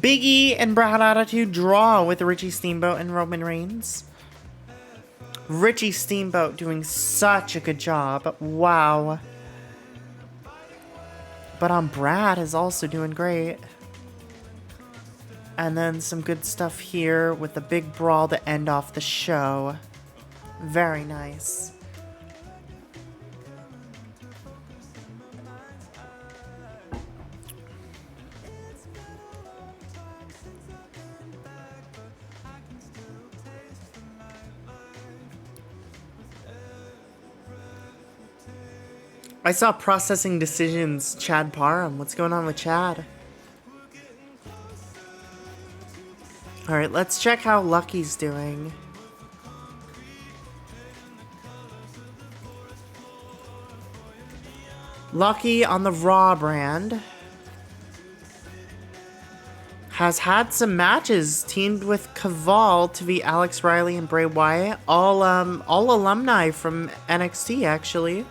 Big E and Brad Attitude draw with Richie Steamboat and Roman Reigns. Richie Steamboat doing such a good job. Wow. But Brad is also doing great. And then some good stuff here with the big brawl to end off the show. Very nice. I saw Processing Decisions, Chad Parham. What's going on with Chad? Alright, let's check how Lucky's doing. Lucky on the Raw brand has had some matches teamed with Caval to beat Alex Riley and Bray Wyatt. All alumni from NXT, actually.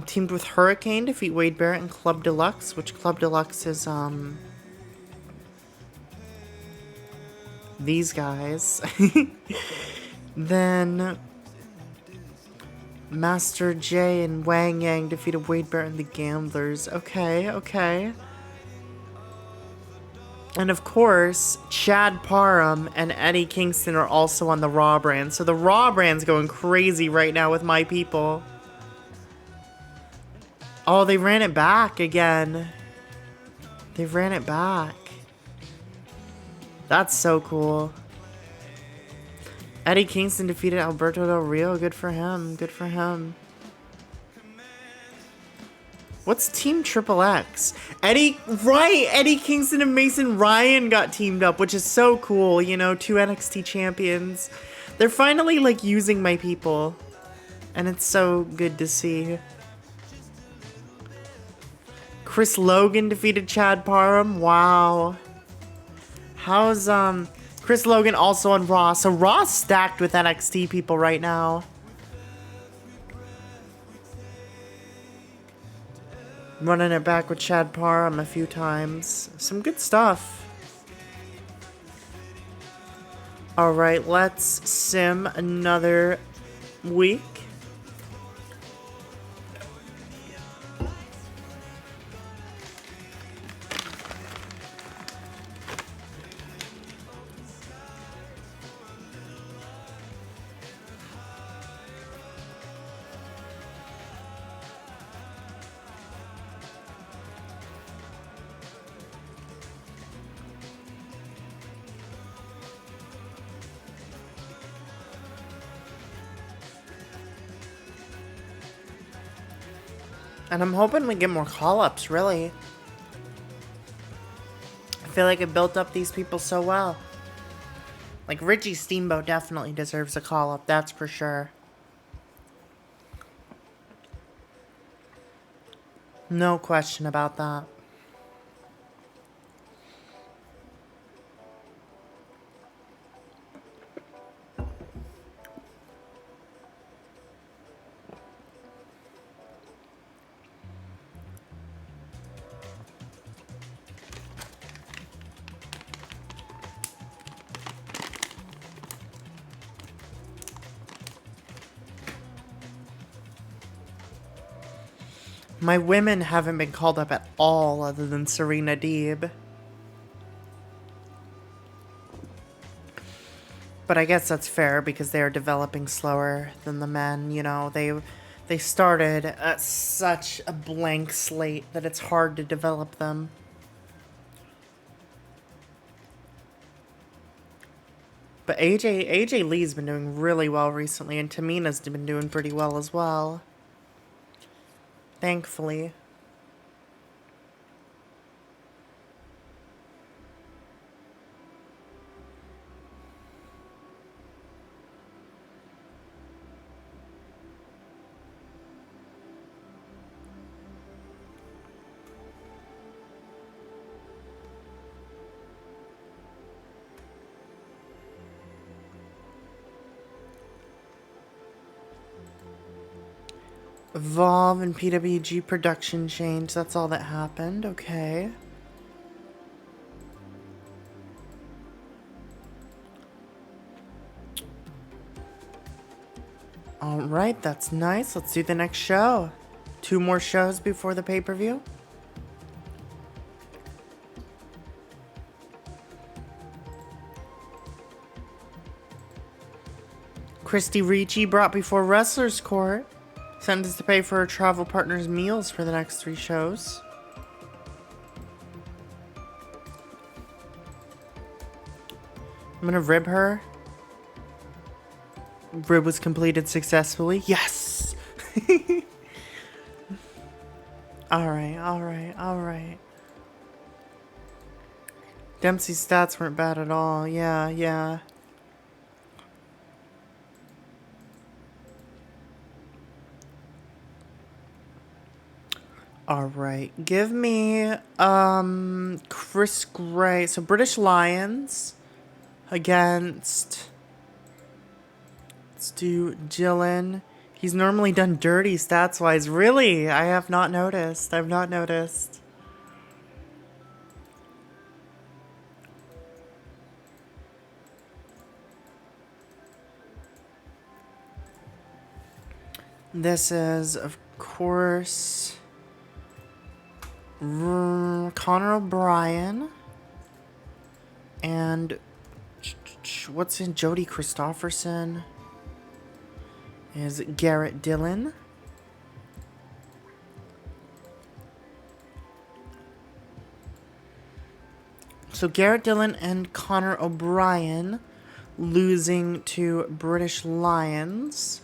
Teamed with Hurricane to defeat Wade Barrett and Club Deluxe, which Club Deluxe is, these guys. Then Master J and Wang Yang defeated Wade Barrett and the Gamblers. Okay, okay. And of course, Chad Parham and Eddie Kingston are also on the Raw brand. So the Raw brand's going crazy right now with my people. Oh, they ran it back again. They ran it back. That's so cool. Eddie Kingston defeated Alberto Del Rio. Good for him. Good for him. What's Team Triple X? Eddie Kingston and Mason Ryan got teamed up, which is so cool. You know, 2 NXT champions. They're finally, like, using my people. And it's so good to see. Chris Logan defeated Chad Parham. Wow. How's, Chris Logan also on Raw? So Raw's stacked with NXT people right now. Running it back with Chad Parham a few times. Some good stuff. Alright, let's sim another week. And I'm hoping we get more call-ups, really. I feel like it built up these people so well. Like, Richie Steamboat definitely deserves a call-up, that's for sure. No question about that. My women haven't been called up at all other than Serena Deeb. But I guess that's fair because they are developing slower than the men, you know. They started at such a blank slate that it's hard to develop them. But AJ Lee's been doing really well recently, and Tamina's been doing pretty well as well. Thankfully. Evolve and PWG production change. That's all that happened. Okay. Alright, that's nice. Let's do the next show. 2 more shows before the pay-per-view. Christy Ricci brought before Wrestlers Court. Sentenced to pay for her travel partner's meals for the next 3 shows. I'm gonna rib her. Rib was completed successfully. Yes! Alright. Dempsey's stats weren't bad at all. Yeah. Alright, give me, Chris Gray. So British Lions against, let's do Dylan. He's normally done dirty stats-wise. Really? I have not noticed. I've not noticed. This is, of course, Connor O'Brien and what's in Jody Christopherson is Garrett Dillon. So Garrett Dillon and Connor O'Brien losing to British Lions.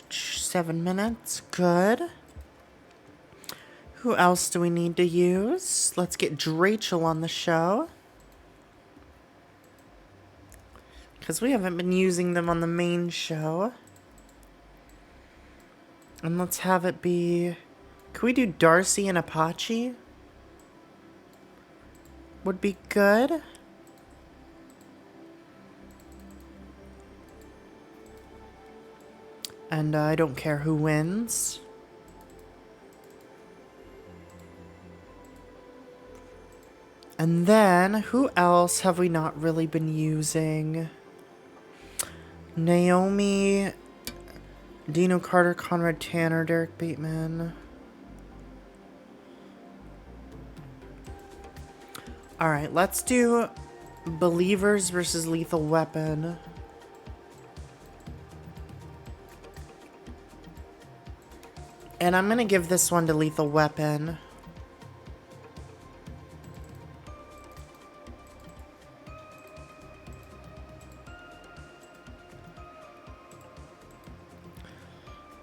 Seven minutes, good. Who else do we need to use? Let's get Drachel on the show. Because we haven't been using them on the main show. And let's have it be... Could we do Darcy and Apache? Would be good. And I don't care who wins. And then, who else have we not really been using? Naomi, Dino Carter, Conrad Tanner, Derek Bateman. Alright, let's do Believers versus Lethal Weapon. And I'm gonna give this one to Lethal Weapon.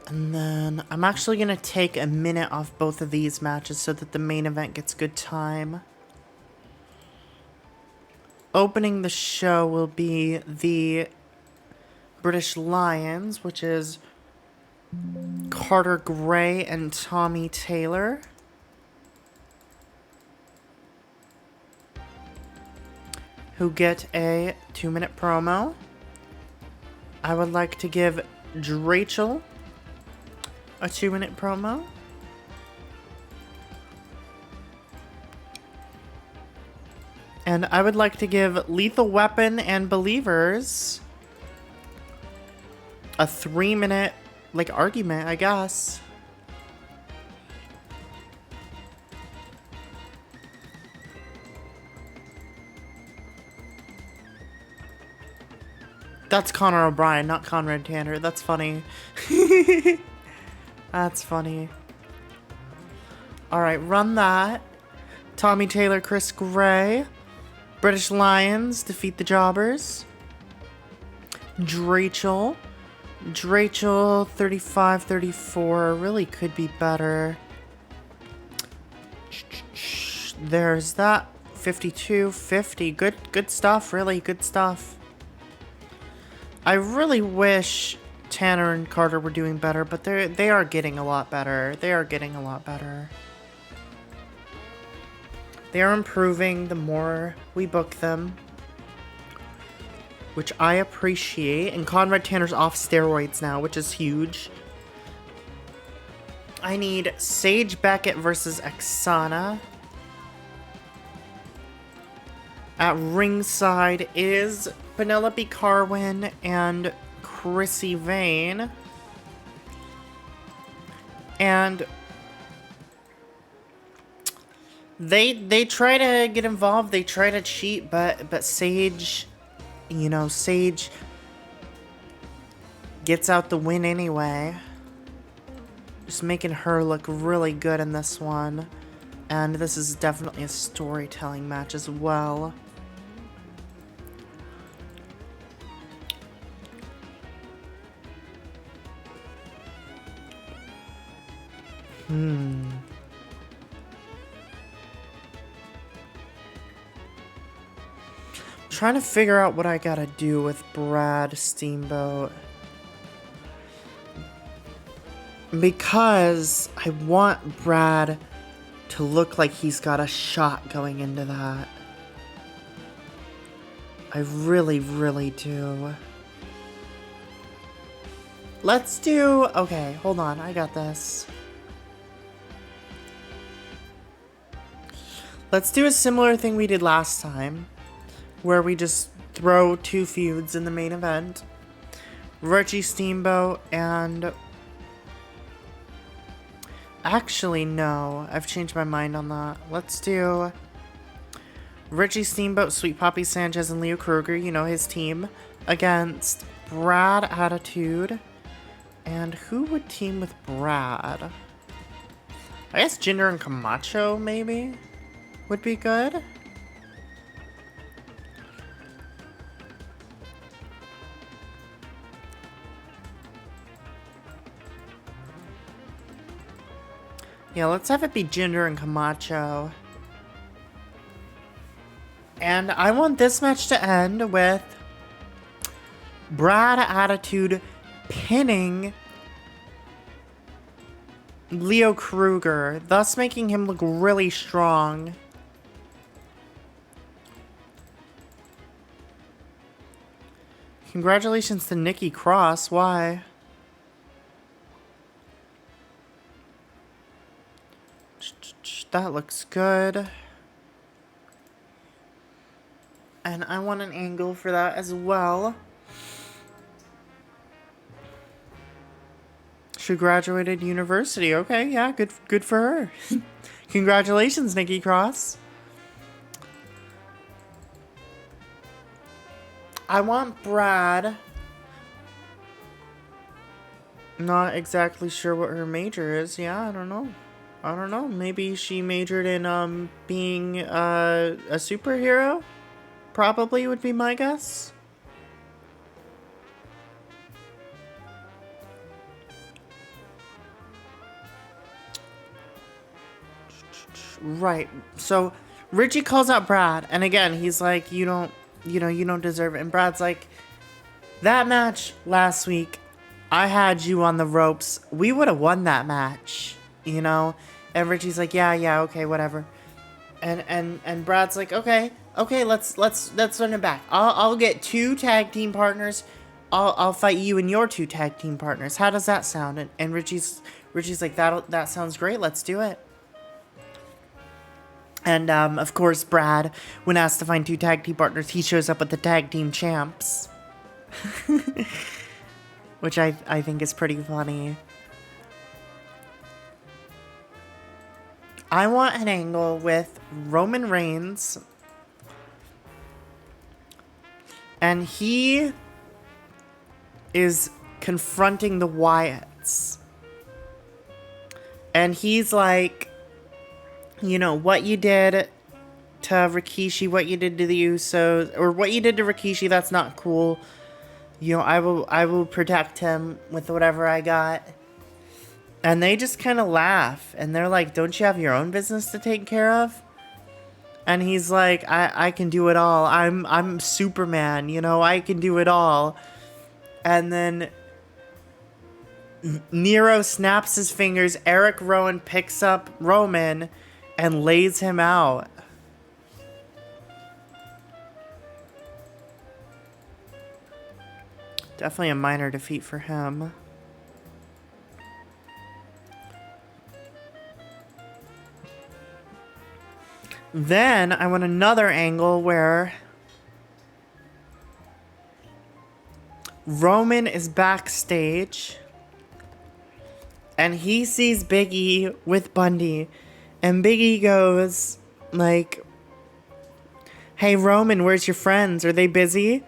And then I'm actually gonna take a minute off both of these matches so that the main event gets good time. Opening the show will be the British Lions, which is Carter Gray and Tommy Taylor. Who get a 2-minute promo. I would like to give Drachel a 2-minute promo. And I would like to give Lethal Weapon and Believers a 3-minute argument, I guess. That's Connor O'Brien, not Conrad Tanner. That's funny. That's funny. Alright, run that. Tommy Taylor, Chris Gray. British Lions defeat the Jobbers. Drachel 35-34 really could be better. There's that 52-50. Good stuff, really good stuff. I really wish Tanner and Carter were doing better, but they are getting a lot better. They are getting a lot better. They are improving the more we book them, which I appreciate. And Conrad Tanner's off steroids now, which is huge. I need Sage Beckett versus Oksana. At ringside is Penelope Carwin and Chrissy Vane. And they try to get involved, they try to cheat, but Sage, you know, Sage gets out the win anyway. Just making her look really good in this one. And this is definitely a storytelling match as well. Trying to figure out what I gotta do with Brad Steamboat. Because I want Brad to look like he's got a shot going into that. I really, really do. Let's do... Okay, hold on. I got this. Let's do a similar thing we did last time, where we just throw two feuds in the main event. Richie Steamboat and... Actually, no. I've changed my mind on that. Let's do Richie Steamboat, Sweet Poppy Sanchez, and Leo Kruger, you know, his team, against Brad Attitude. And who would team with Brad? I guess Jinder and Camacho, maybe, would be good. Yeah, let's have it be Jinder and Camacho. And I want this match to end with Brad Attitude pinning Leo Kruger, thus making him look really strong. Congratulations to Nikki Cross. Why? That looks good. And I want an angle for that as well. She graduated university. Okay, yeah, good for her. Congratulations, Nikki Cross. I want Brad. Not exactly sure what her major is. Yeah, I don't know. Maybe she majored in being a superhero? Probably would be my guess. Right. So Richie calls out Brad, and again, he's like, you don't deserve it. And Brad's like, that match last week, I had you on the ropes. We would have won that match, you know? And Richie's like, yeah, okay, whatever. And Brad's like, okay, let's run it back. I'll get 2 tag team partners. I'll fight you and your 2 tag team partners. How does that sound? And Richie's like, that sounds great. Let's do it. And of course, Brad, when asked to find 2 tag team partners, he shows up with the tag team champs, which I think is pretty funny. I want an angle with Roman Reigns, and he is confronting the Wyatts, and he's like, you know, what you did to Rikishi, what you did to the Usos, or what you did to Rikishi, that's not cool. You know, I will protect him with whatever I got. And they just kind of laugh, and they're like, don't you have your own business to take care of? And he's like, I can do it all. I'm Superman, you know, I can do it all. And then Nero snaps his fingers, Eric Rowan picks up Roman and lays him out. Definitely a minor defeat for him. Then I want another angle where Roman is backstage and he sees Big E with Bundy, and Big E goes like, "Hey Roman, where's your friends? Are they busy?"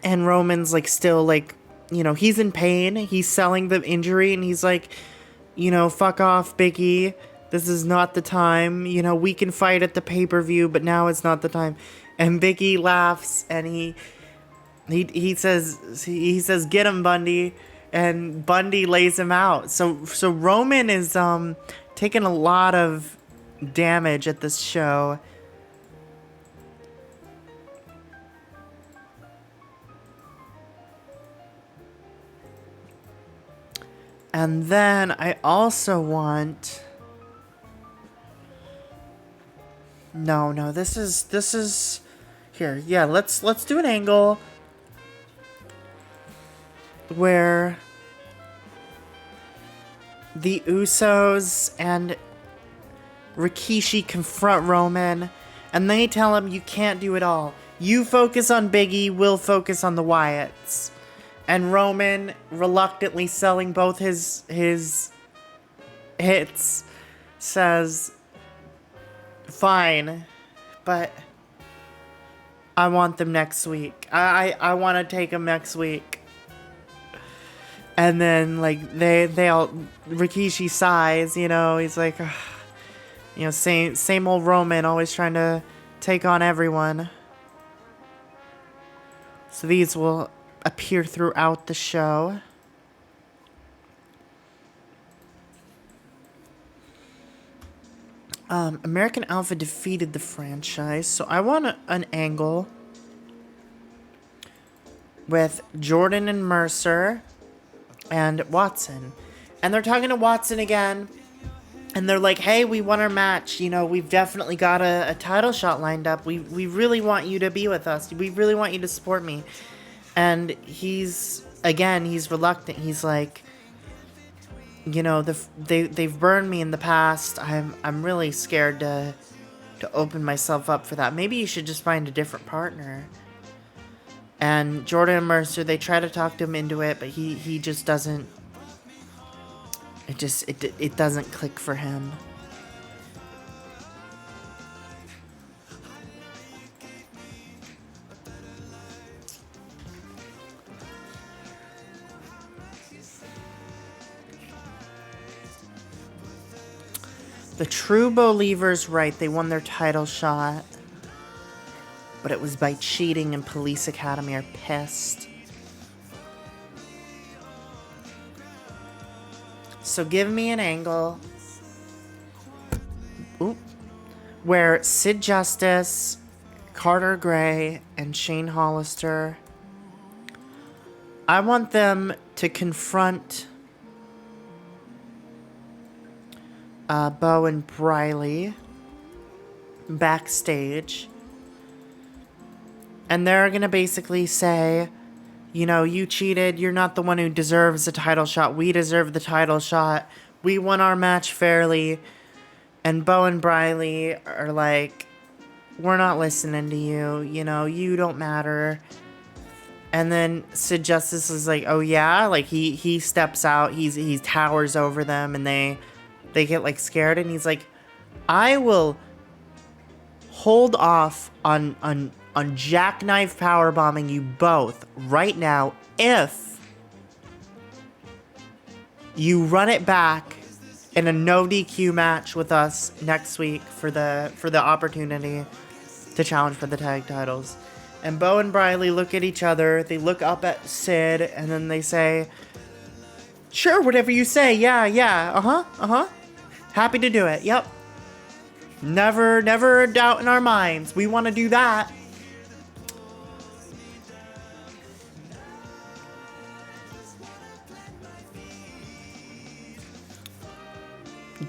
And Roman's like still like, you know, he's in pain. He's selling the injury and he's like, you know, fuck off, Big E. This is not the time. You know, we can fight at the pay-per-view, but now it's not the time. And Big E laughs and he says get him, Bundy, and Bundy lays him out. So Roman is taking a lot of damage at this show. And then I also want... No, this is here. Yeah, let's do an angle where the Usos and Rikishi confront Roman, and they tell him, you can't do it all. You focus on Big E, we'll focus on the Wyatts. And Roman, reluctantly selling both his hits, says, fine, but I want them next week. I want to take them next week. And then, like, they all, Rikishi sighs, you know, he's like, ugh. You know, same old Roman, always trying to take on everyone. So these will appear throughout the show. American Alpha defeated the franchise, so I want an angle with Jordan and Mercer and Watson. And they're talking to Watson again, and they're like, hey, we won our match. You know, we've definitely got a title shot lined up. We really want you to be with us. We really want you to support me. And he's reluctant. He's like, you know, they've burned me in the past. I'm really scared to open myself up for that. Maybe you should just find a different partner. And Jordan and Mercer, they try to talk to him into it, but he just doesn't. It doesn't click for him. The True Believers, right, they won their title shot, but it was by cheating, and Police Academy are pissed. So give me an angle where Sid Justice, Carter Gray, and Shane Hollister, I want them to confront Bo and Briley backstage, and they're gonna basically say, you know, you cheated, you're not the one who deserves the title shot, we deserve the title shot, we won our match fairly. And Bo and Briley are like, we're not listening to you, you know, you don't matter. And then Sid Justice is like, oh yeah, like he steps out, he towers over them, and they get like scared, and he's like, I will hold off on jackknife powerbombing you both right now if you run it back in a no DQ match with us next week for the opportunity to challenge for the tag titles. And Bo and Briley look at each other, they look up at Sid, and then they say, sure, whatever you say, yeah, happy to do it, yep. Never a doubt in our minds, we want to do that.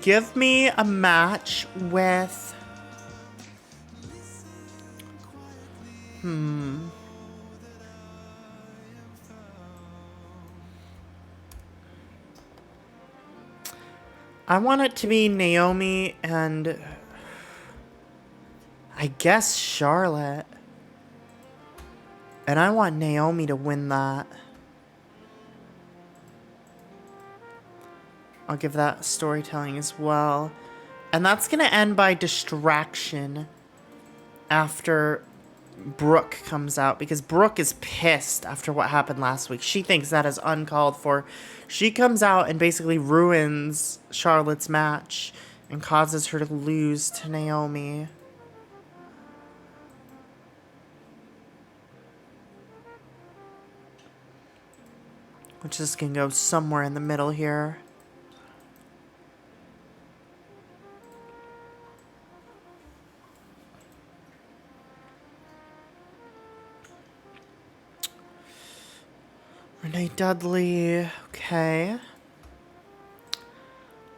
Give me a match with... I want it to be Naomi and I guess Charlotte. And I want Naomi to win that. I'll give that storytelling as well. And that's going to end by distraction after Brooke comes out. Because Brooke is pissed after what happened last week. She thinks that is uncalled for. She comes out and basically ruins Charlotte's match and causes her to lose to Naomi. Which is going to go somewhere in the middle here. Renee Dudley, okay.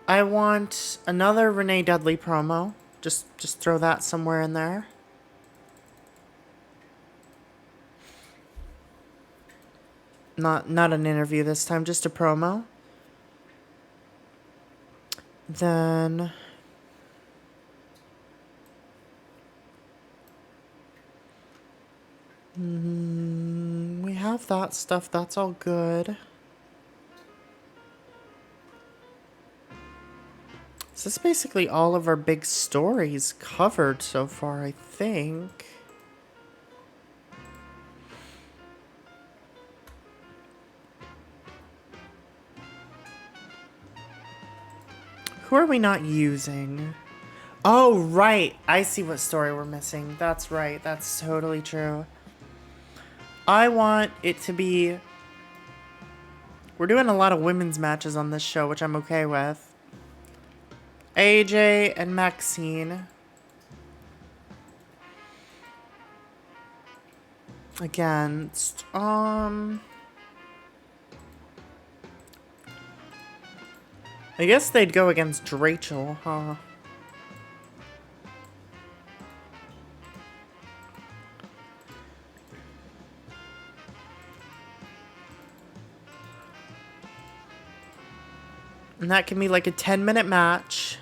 I want another Renee Dudley promo. Just throw that somewhere in there. Not an interview this time, just a promo. Then we have that stuff, that's all good. So this is basically all of our big stories covered so far, I think. Who are we not using? Oh, right. I see what story we're missing. That's right. That's totally true. I want it to be... We're doing a lot of women's matches on this show, which I'm okay with. AJ and Maxine. Against, I guess they'd go against Rachel, huh? And that can be like a 10-minute match.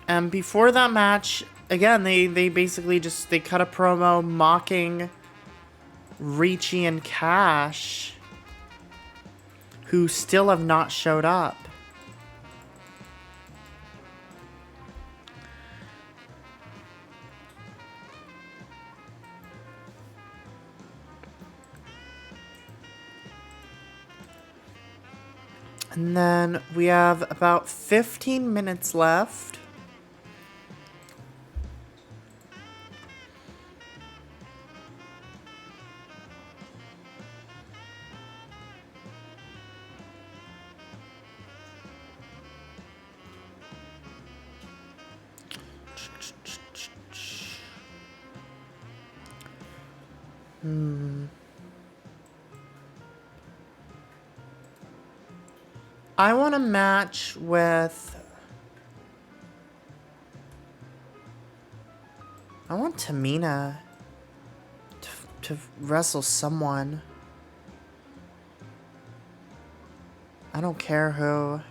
And before that match, again, they basically just, they cut a promo mocking Ricci and Cash, who still have not showed up. And then we have about 15 minutes left. I want a match with... I want Tamina to wrestle someone. I don't care who.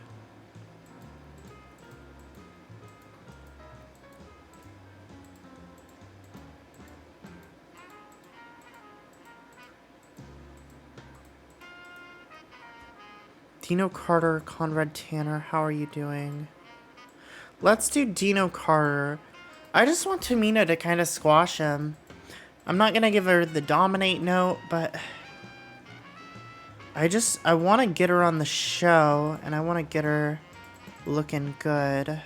Dino Carter, Conrad Tanner, how are you doing? Let's do Dino Carter. I just want Tamina to kind of squash him. I'm not gonna give her the dominate note, but I want to get her on the show, and I want to get her looking good.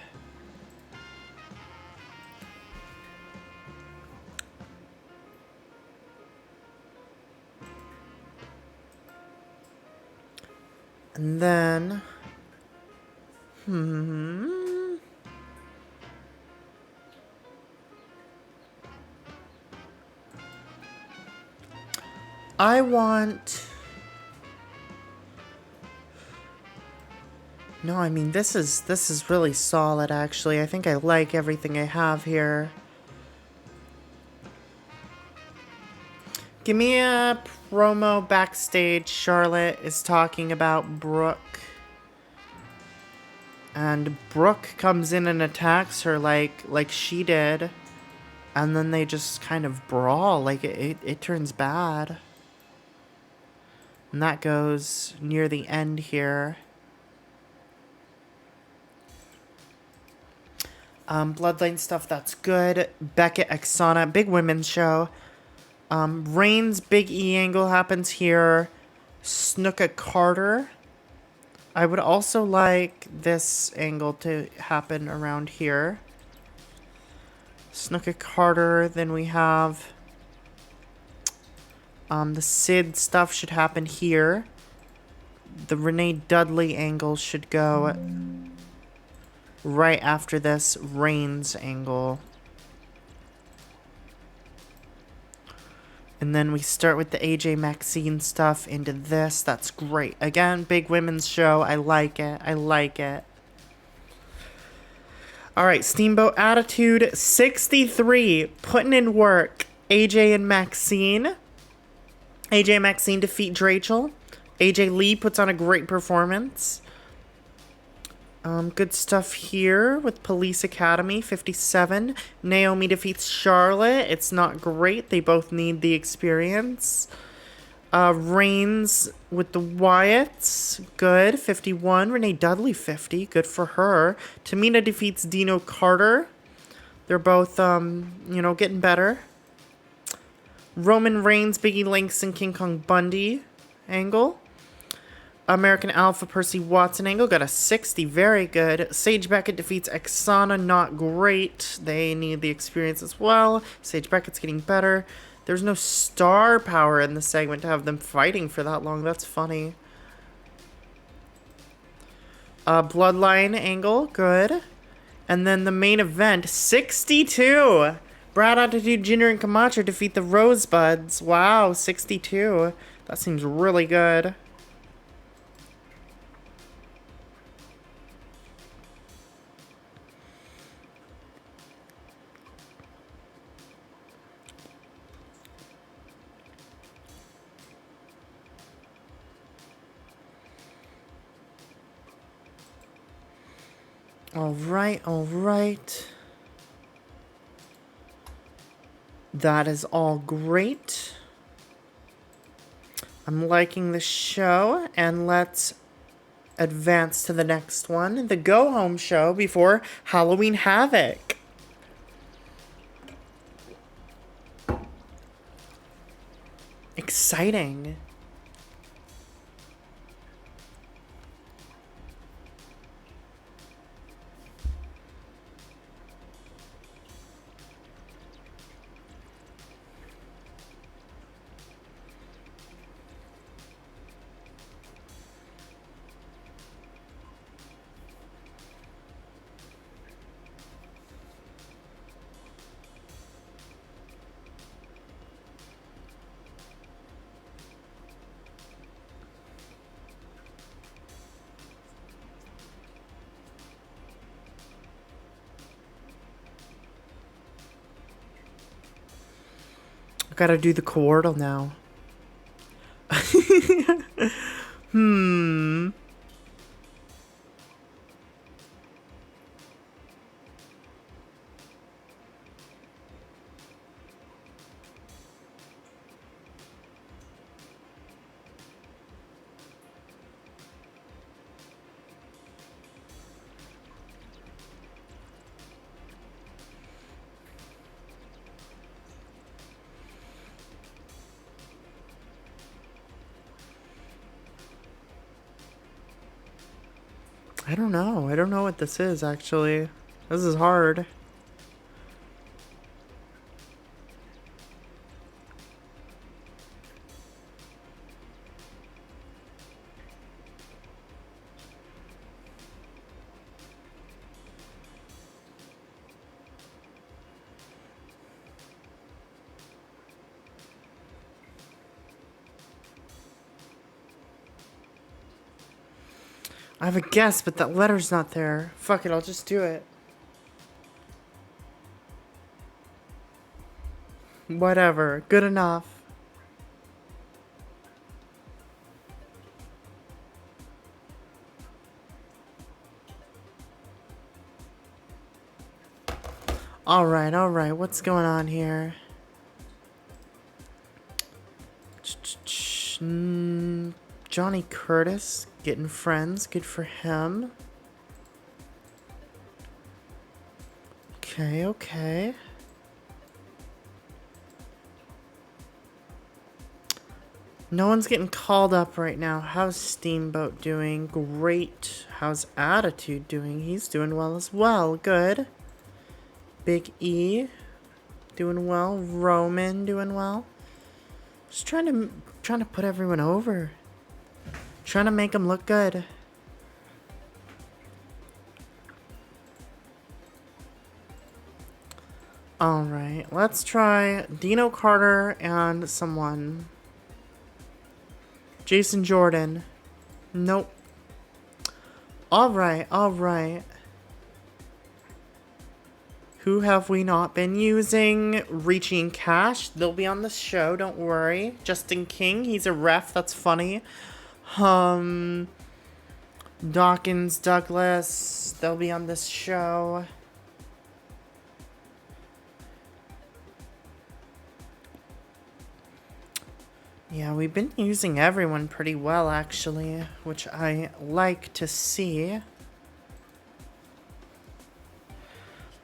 And then, I want... No, I mean, this is really solid, actually. I think I like everything I have here. Give me a promo backstage. Charlotte is talking about Brooke. And Brooke comes in and attacks her like she did. And then they just kind of brawl. Like, it turns bad. And that goes near the end here. Bloodline stuff, that's good. Beckett, Exana, big women's show. Reigns, Big E angle happens here. Snuka Carter. I would also like this angle to happen around here. Snuka Carter, then we have... the Sid stuff should happen here. The Renee Dudley angle should go right after this Reigns angle. And then we start with the AJ Maxine stuff into this. That's great. Again, big women's show. I like it. I like it. Alright, Steamboat Attitude 63. Putting in work. AJ and Maxine. AJ and Maxine defeat Drachel. AJ Lee puts on a great performance. Good stuff here with Police Academy, 57. Naomi defeats Charlotte. It's not great. They both need the experience. Reigns with the Wyatts. Good, 51. Renee Dudley, 50. Good for her. Tamina defeats Dino Carter. They're both, getting better. Roman Reigns, Biggie Langston, King Kong Bundy angle. American Alpha, Percy Watson angle. Got a 60. Very good. Sage Beckett defeats Exana. Not great. They need the experience as well. Sage Beckett's getting better. There's no star power in the segment to have them fighting for that long. That's funny. Bloodline angle. Good. And then the main event. 62. Brad Attitude Jr. and Camacho defeat the Rosebuds. Wow. 62. That seems really good. Alright, alright. That is all great. I'm liking the show, and let's advance to the next one. The Go Home show before Halloween Havoc. Exciting. Gotta do the coordle now. I don't know. I don't know what this is, actually. This is hard. I have a guess, but that letter's not there. Fuck it, I'll just do it. Whatever. Good enough. Alright, what's going on here? Johnny Curtis getting friends, good for him. Okay. No one's getting called up right now. How's Steamboat doing? Great. How's Attitude doing? He's doing well as well. Good. Big E doing well. Roman doing well. Just trying to put everyone over. Trying to make them look good. Alright, let's try Dino Carter and someone. Jason Jordan. Nope. Alright. Who have we not been using? Reaching Cash. They'll be on the show, don't worry. Justin King, he's a ref, that's funny. Dawkins, Douglas, they'll be on this show. Yeah, we've been using everyone pretty well, actually, which I like to see.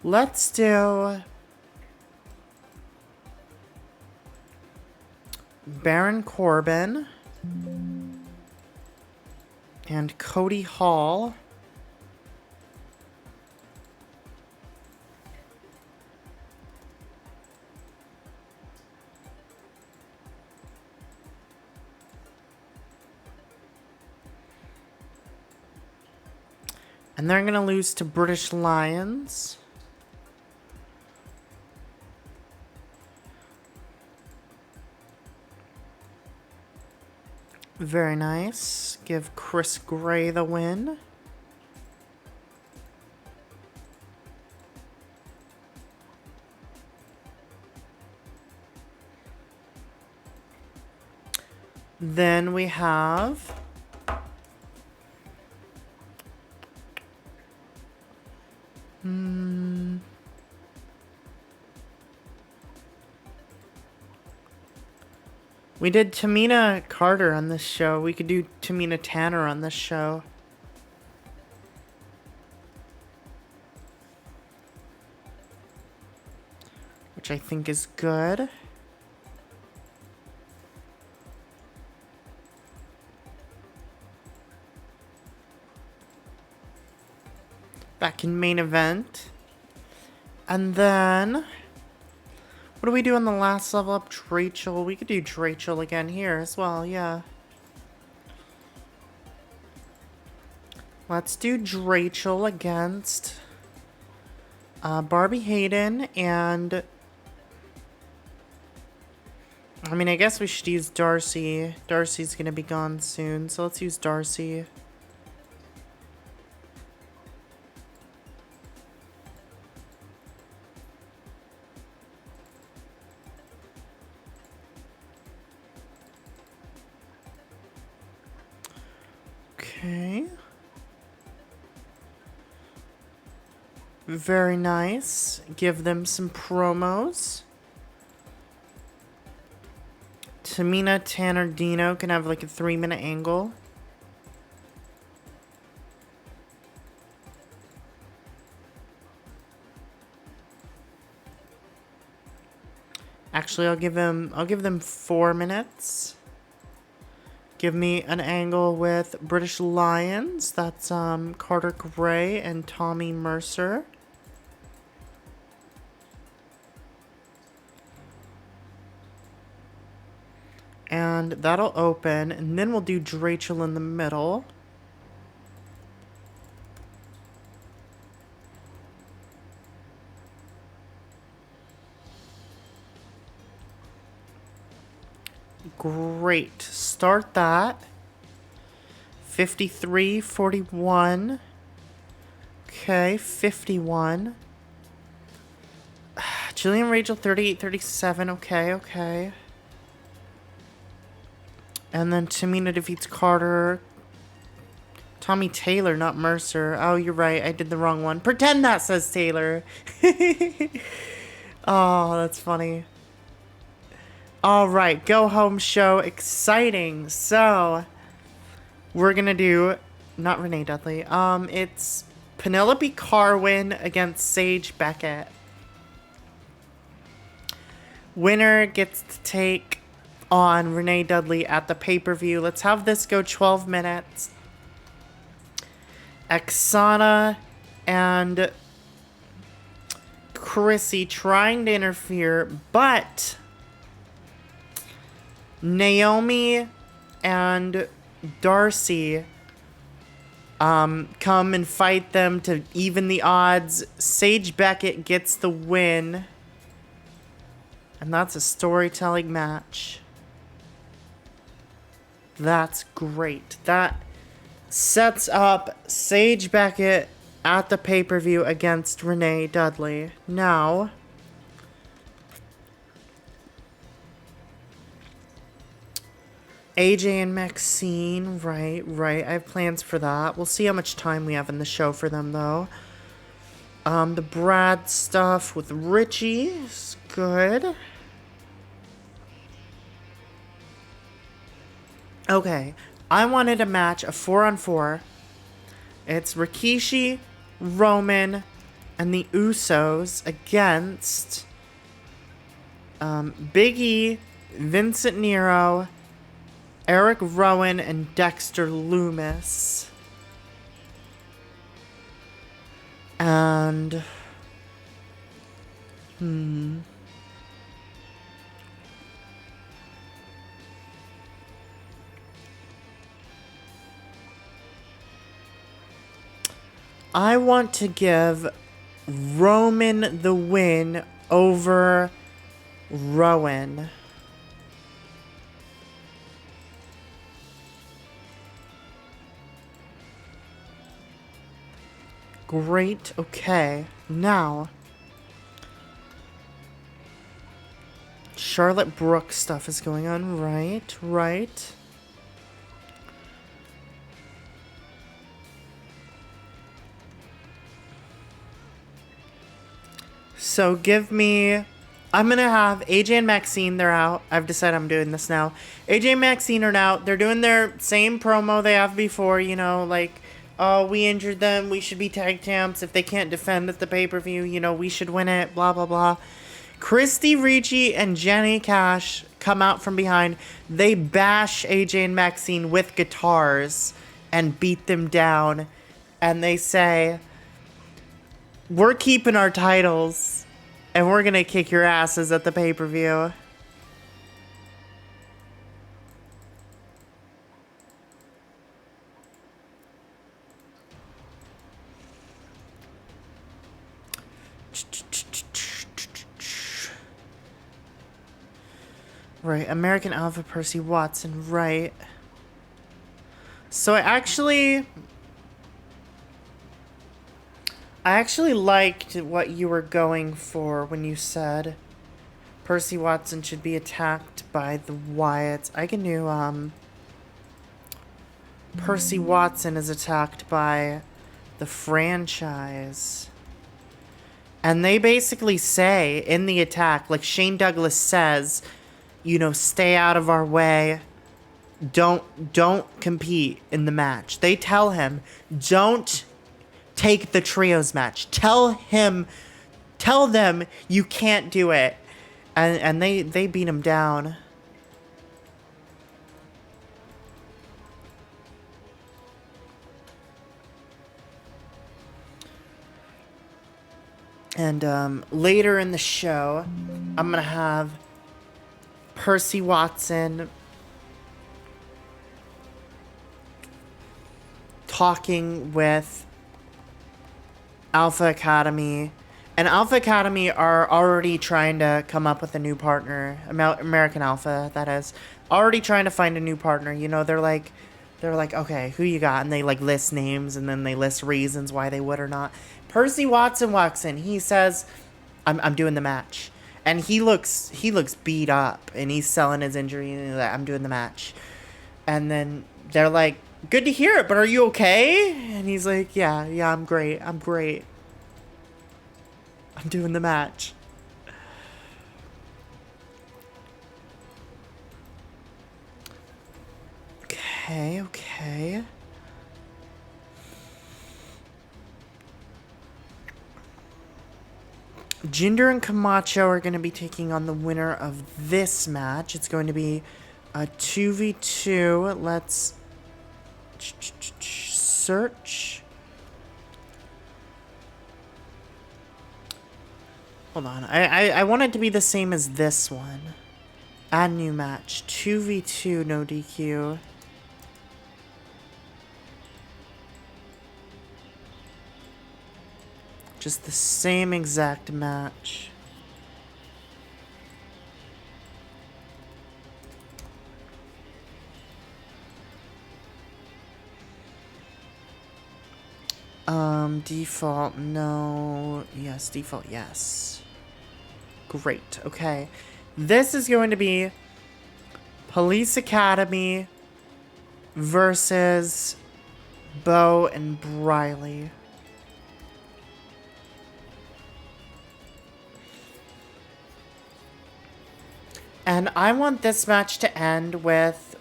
Let's do Baron Corbin and Cody Hall. And they're going to lose to British Lions. Very nice. Give Chris Gray the win. Then we have we did Tamina Carter on this show. We could do Tamina Tanner on this show. Which I think is good. Back in main event. And then what do we do on the last level up? Drachel. We could do Drachel again here as well, yeah. Let's do Drachel against Barbie Hayden and I mean, I guess we should use Darcy. Darcy's gonna be gone soon, so let's use Darcy. Okay. Very nice. Give them some promos. Tamina, Tanner, Dino can have like a 3-minute angle. Actually, I'll give them 4 minutes. Give me an angle with British Lions. That's Carter Gray and Tommy Mercer. And that'll open, and then we'll do Drachel in the middle. Great. Start that. 53, 41. Okay, 51. Jillian Rachel, 38, 37. Okay. And then Tamina defeats Carter. Tommy Taylor, not Mercer. Oh, you're right. I did the wrong one. Pretend that says Taylor. Oh, that's funny. All right, go home show. Exciting. So, we're going to do, not Renee Dudley. It's Penelope Carwin against Sage Beckett. Winner gets to take on Renee Dudley at the pay-per-view. Let's have this go 12 minutes. Oksana and Chrissy trying to interfere, but Naomi and Darcy come and fight them to even the odds. Sage Beckett gets the win. And that's a storytelling match. That's great. That sets up Sage Beckett at the pay-per-view against Renee Dudley. Now, AJ and Maxine, right. I have plans for that. We'll see how much time we have in the show for them, though. The Brad stuff with Richie is good. Okay, I wanted a match, a 4-on-4. It's Rikishi, Roman, and the Usos against Big E, Vincent Nero, Eric Rowan, and Dexter Loomis. And I want to give Roman the win over Rowan. Great, okay. Now, Charlotte Brooks stuff is going on, right. So give me, I'm going to have AJ and Maxine, they're out. I've decided I'm doing this now. AJ and Maxine are out. They're doing their same promo they have before, you know, like, oh, we injured them, we should be tag champs. If they can't defend at the pay-per-view, you know, we should win it, blah, blah, blah. Christy Ricci and Jenny Cash come out from behind. They bash AJ and Maxine with guitars and beat them down. And they say, we're keeping our titles, and we're gonna kick your asses at the pay-per-view. Right, American Alpha, Percy Watson, right. So I actually liked what you were going for when you said Percy Watson should be attacked by the Wyatts. I can do, Percy Watson is attacked by the franchise. And they basically say in the attack, like Shane Douglas says, you know, stay out of our way. Don't compete in the match. They tell him, don't take the trios match. Tell them you can't do it. And they beat him down. And later in the show, I'm gonna have Percy Watson talking with Alpha Academy. And Alpha Academy are already trying to come up with a new partner. American Alpha, that is. Already trying to find a new partner. You know, they're like, okay, who you got? And they like list names and then they list reasons why they would or not. Percy Watson walks in. He says, I'm doing the match. And he looks beat up and he's selling his injury and he's like, I'm doing the match. And then they're like, good to hear it, but are you okay? And he's like, yeah, I'm great. I'm great. I'm doing the match. Okay. Jinder and Camacho are going to be taking on the winner of this match. It's going to be a 2v2. Let's search. Hold on. I want it to be the same as this one. Add new match. 2v2, no DQ. Just the same exact match. Default, no. Yes, default, yes. Great, okay. This is going to be Police Academy versus Bo and Briley. And I want this match to end with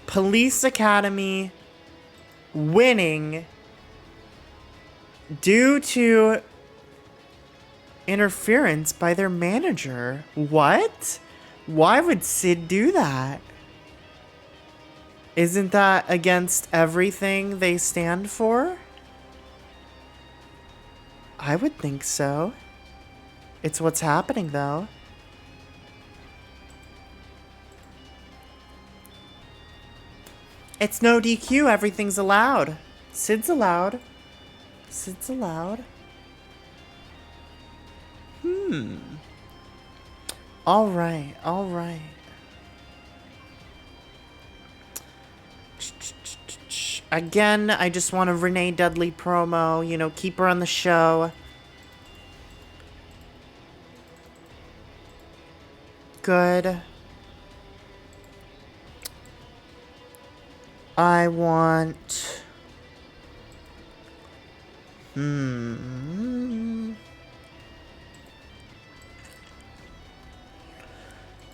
Police Academy winning due to interference by their manager. What? Why would Sid do that? Isn't that against everything they stand for? I would think so. It's what's happening, though. It's no DQ. Everything's allowed. Sid's allowed. Sid's allowed. All right. Again, I just want a Renee Dudley promo. You know, keep her on the show. Good. I want...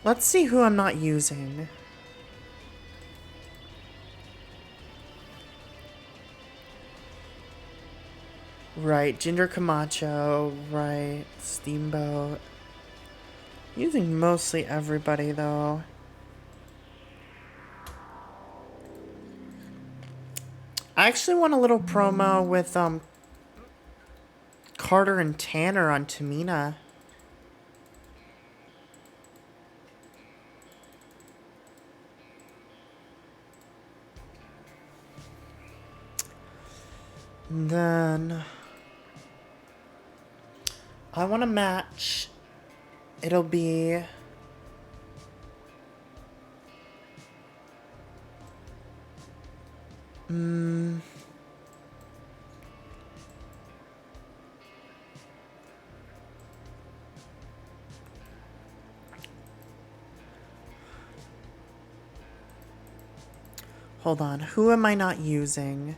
Let's see who I'm not using. Right, Jinder Camacho, right, Steamboat. Using mostly everybody, though. I actually want a little promo with Carter and Tanner on Tamina. And then I want a match. It'll be hold on. Who am I not using?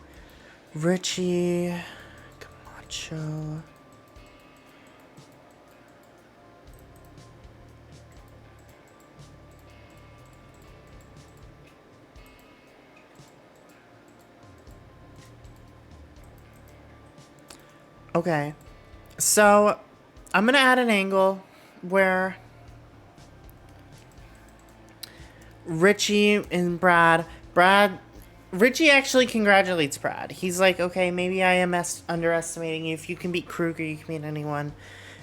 Richie, Camacho. Okay, so I'm gonna add an angle where Richie and Richie actually congratulates Brad. He's like, okay, maybe I am underestimating you. If you can beat Kruger, you can beat anyone.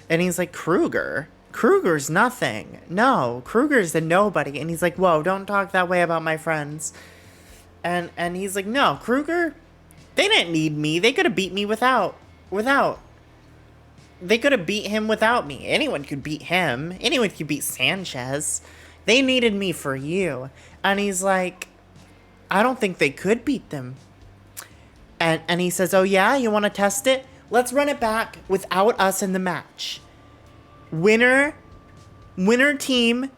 And he's like, Kruger's nothing. No, Kruger's a nobody. And he's like, whoa, don't talk that way about my friends. And he's like, no, Kruger, they didn't need me. They could have beat me without. They could have beat him without me. Anyone could beat him. Anyone could beat Sanchez. They needed me for you. And he's like, I don't think they could beat them. And he says, oh yeah, you want to test it? Let's run it back without us in the match. Winner team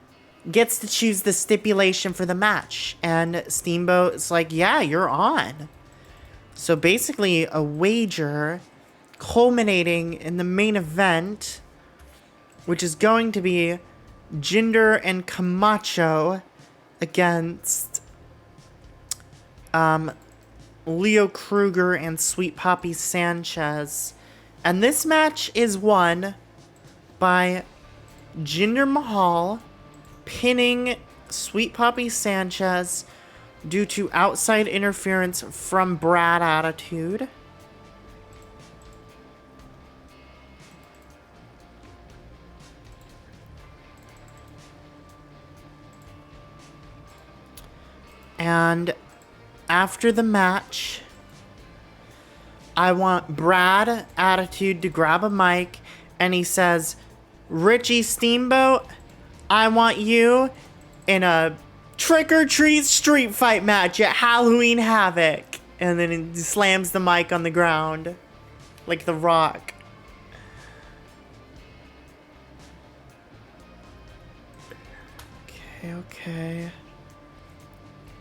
gets to choose the stipulation for the match. And Steamboat's like, yeah, you're on. So basically a wager culminating in the main event, which is going to be Jinder and Camacho against Leo Kruger and Sweet Poppy Sanchez. And this match is won by Jinder Mahal pinning Sweet Poppy Sanchez due to outside interference from Brad Attitude. And after the match, I want Brad Attitude to grab a mic and he says, Richie Steamboat, I want you in a trick-or-treat street fight match at Halloween Havoc. And then he slams the mic on the ground like The Rock. Okay.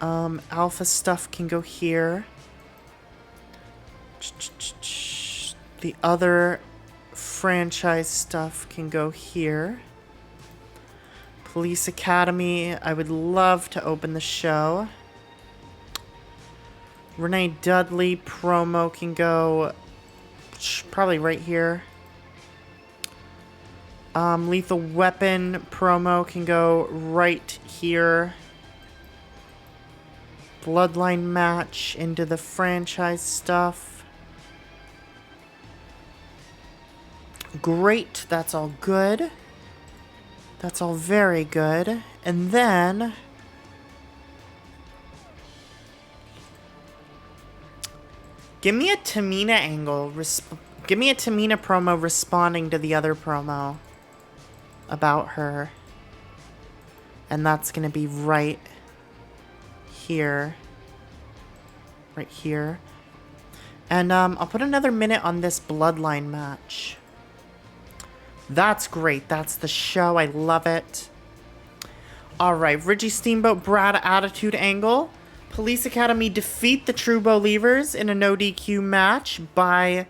Alpha stuff can go here. The other franchise stuff can go here. Police Academy, I would love to open the show. Renee Dudley promo can go probably right here. Lethal Weapon promo can go right here. Bloodline match into the franchise stuff. Great, that's all good. That's all very good. And then give me a Tamina angle. Give me a Tamina promo responding to the other promo about her. And that's going to be right here. Right here. And I'll put another minute on this Bloodline match. That's great. That's the show. I love it. Alright, Richie Steamboat, Brad Attitude angle. Police Academy defeat the True Believers in a no DQ match by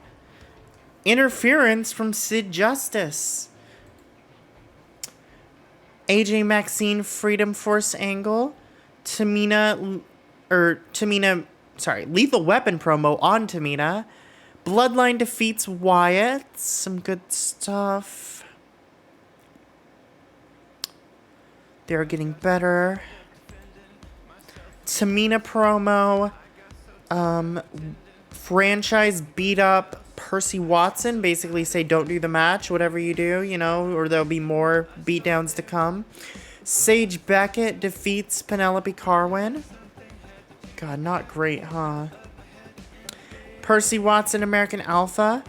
interference from Sid Justice. AJ Maxine Freedom Force angle. Lethal Weapon promo on Tamina. Bloodline defeats Wyatt. Some good stuff. They're getting better. Tamina promo. Franchise beat up Percy Watson. Basically say don't do the match, whatever you do, you know, or there'll be more beatdowns to come. Sage Beckett defeats Penelope Carwin. God, not great, huh? Percy Watson, American Alpha.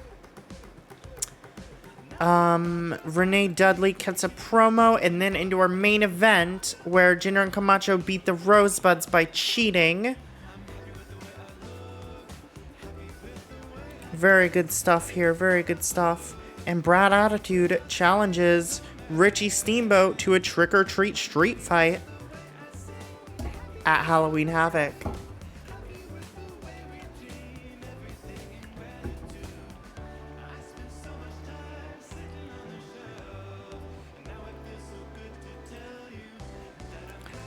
Renee Dudley cuts a promo, and then into our main event, where Jinder and Camacho beat the Rosebuds by cheating. Very good stuff here, very good stuff. And Brad Attitude challenges Richie Steamboat to a trick-or-treat street fight at Halloween Havoc.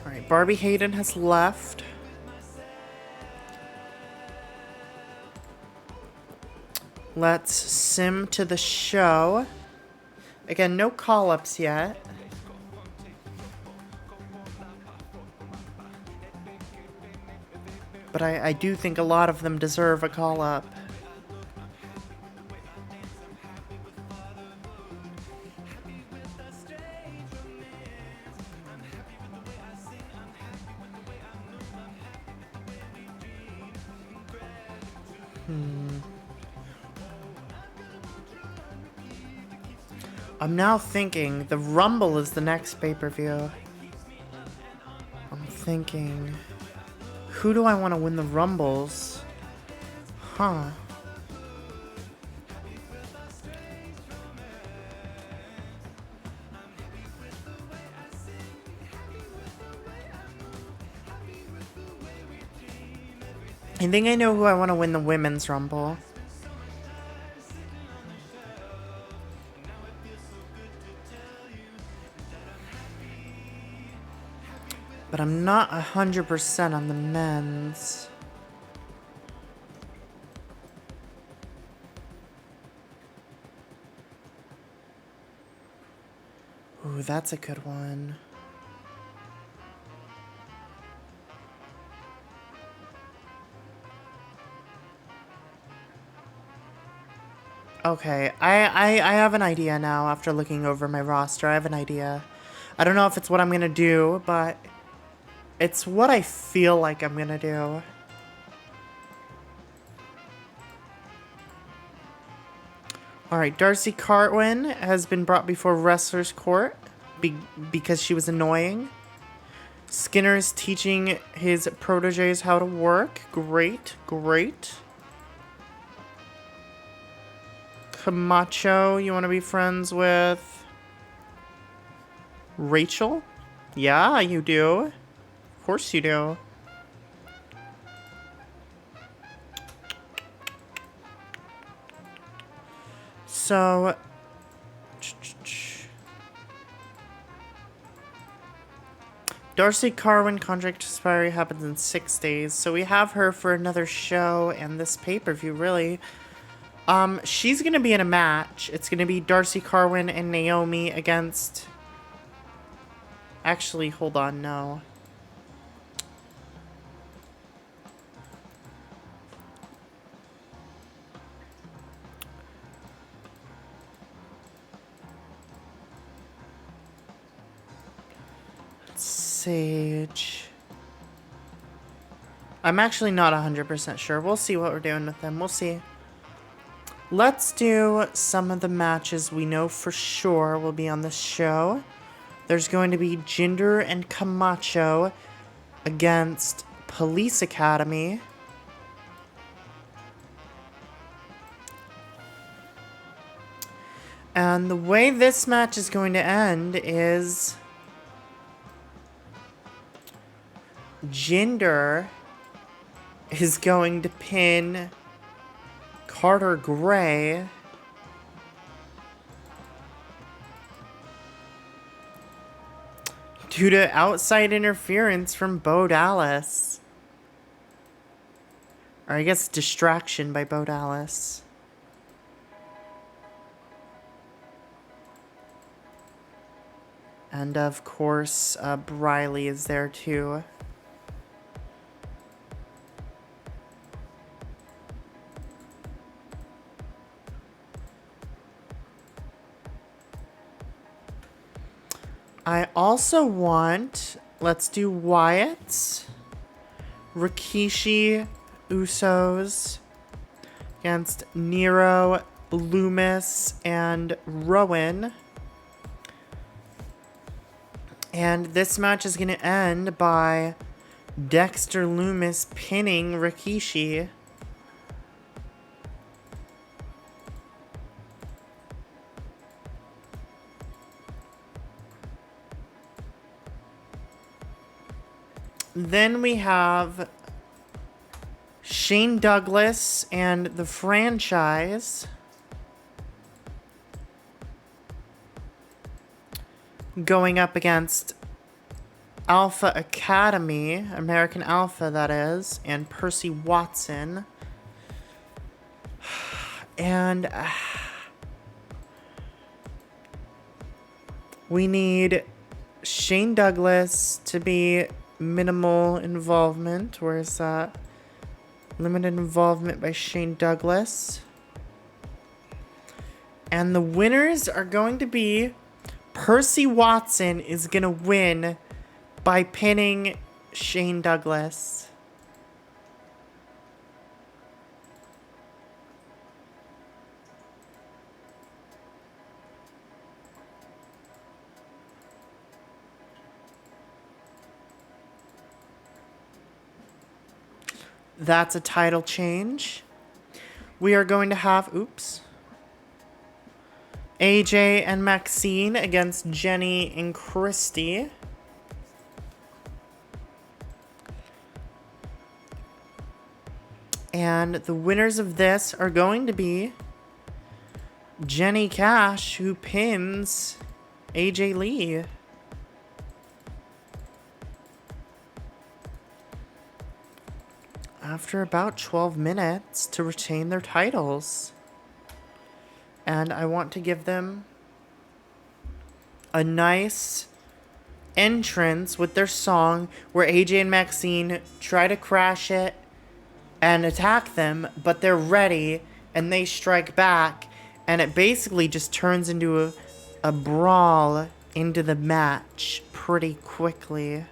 Alright, Barbie Hayden has left. Let's sim to the show. Again, no call-ups yet. But I do think a lot of them deserve a call-up. I'm now thinking the Rumble is the next pay-per-view. I'm thinking, who do I want to win the Rumbles? Huh. I think I know who I want to win the Women's Rumble. But I'm not 100% on the men's. Ooh, that's a good one. Okay, I have an idea now after looking over my roster. I have an idea. I don't know if it's what I'm gonna do, but it's what I feel like I'm gonna do. Alright, Darcy Cartwin has been brought before Wrestler's Court because she was annoying. Skinner is teaching his proteges how to work. Great, great. Camacho, you want to be friends with Rachel? Yeah, you do. Of course you do. So, Darcy Carwin contract expiry happens in 6 days, so we have her for another show and this pay-per-view, really. She's gonna be in a match. It's gonna be Darcy Carwin and Naomi against... Actually, hold on, no. Sage. I'm actually not 100% sure. We'll see what we're doing with them. We'll see. Let's do some of the matches we know for sure will be on this show. There's going to be Jinder and Camacho against Police Academy. And the way this match is going to end is Jinder is going to pin Carter Gray due to outside interference from Bo Dallas. Or I guess distraction by Bo Dallas. And of course, Briley is there too. I also want, let's do Wyatt, Rikishi, Usos against Nero, Loomis, and Rowan. And this match is going to end by Dexter Loomis pinning Rikishi. Then we have Shane Douglas and the Franchise going up against Alpha Academy, American Alpha that is, and Percy Watson. And we need Shane Douglas to be minimal involvement. Where is that? Limited involvement by Shane Douglas. And the winners are going to be Percy Watson is going to win by pinning Shane Douglas. That's a title change. We are going to have, AJ and Maxine against Jenny and Christy. And the winners of this are going to be Jenny Cash, who pins AJ Lee. After about 12 minutes to retain their titles. And I want to give them a nice entrance with their song where AJ and Maxine try to crash it and attack them, but they're ready and they strike back, and it basically just turns into a brawl into the match pretty quickly.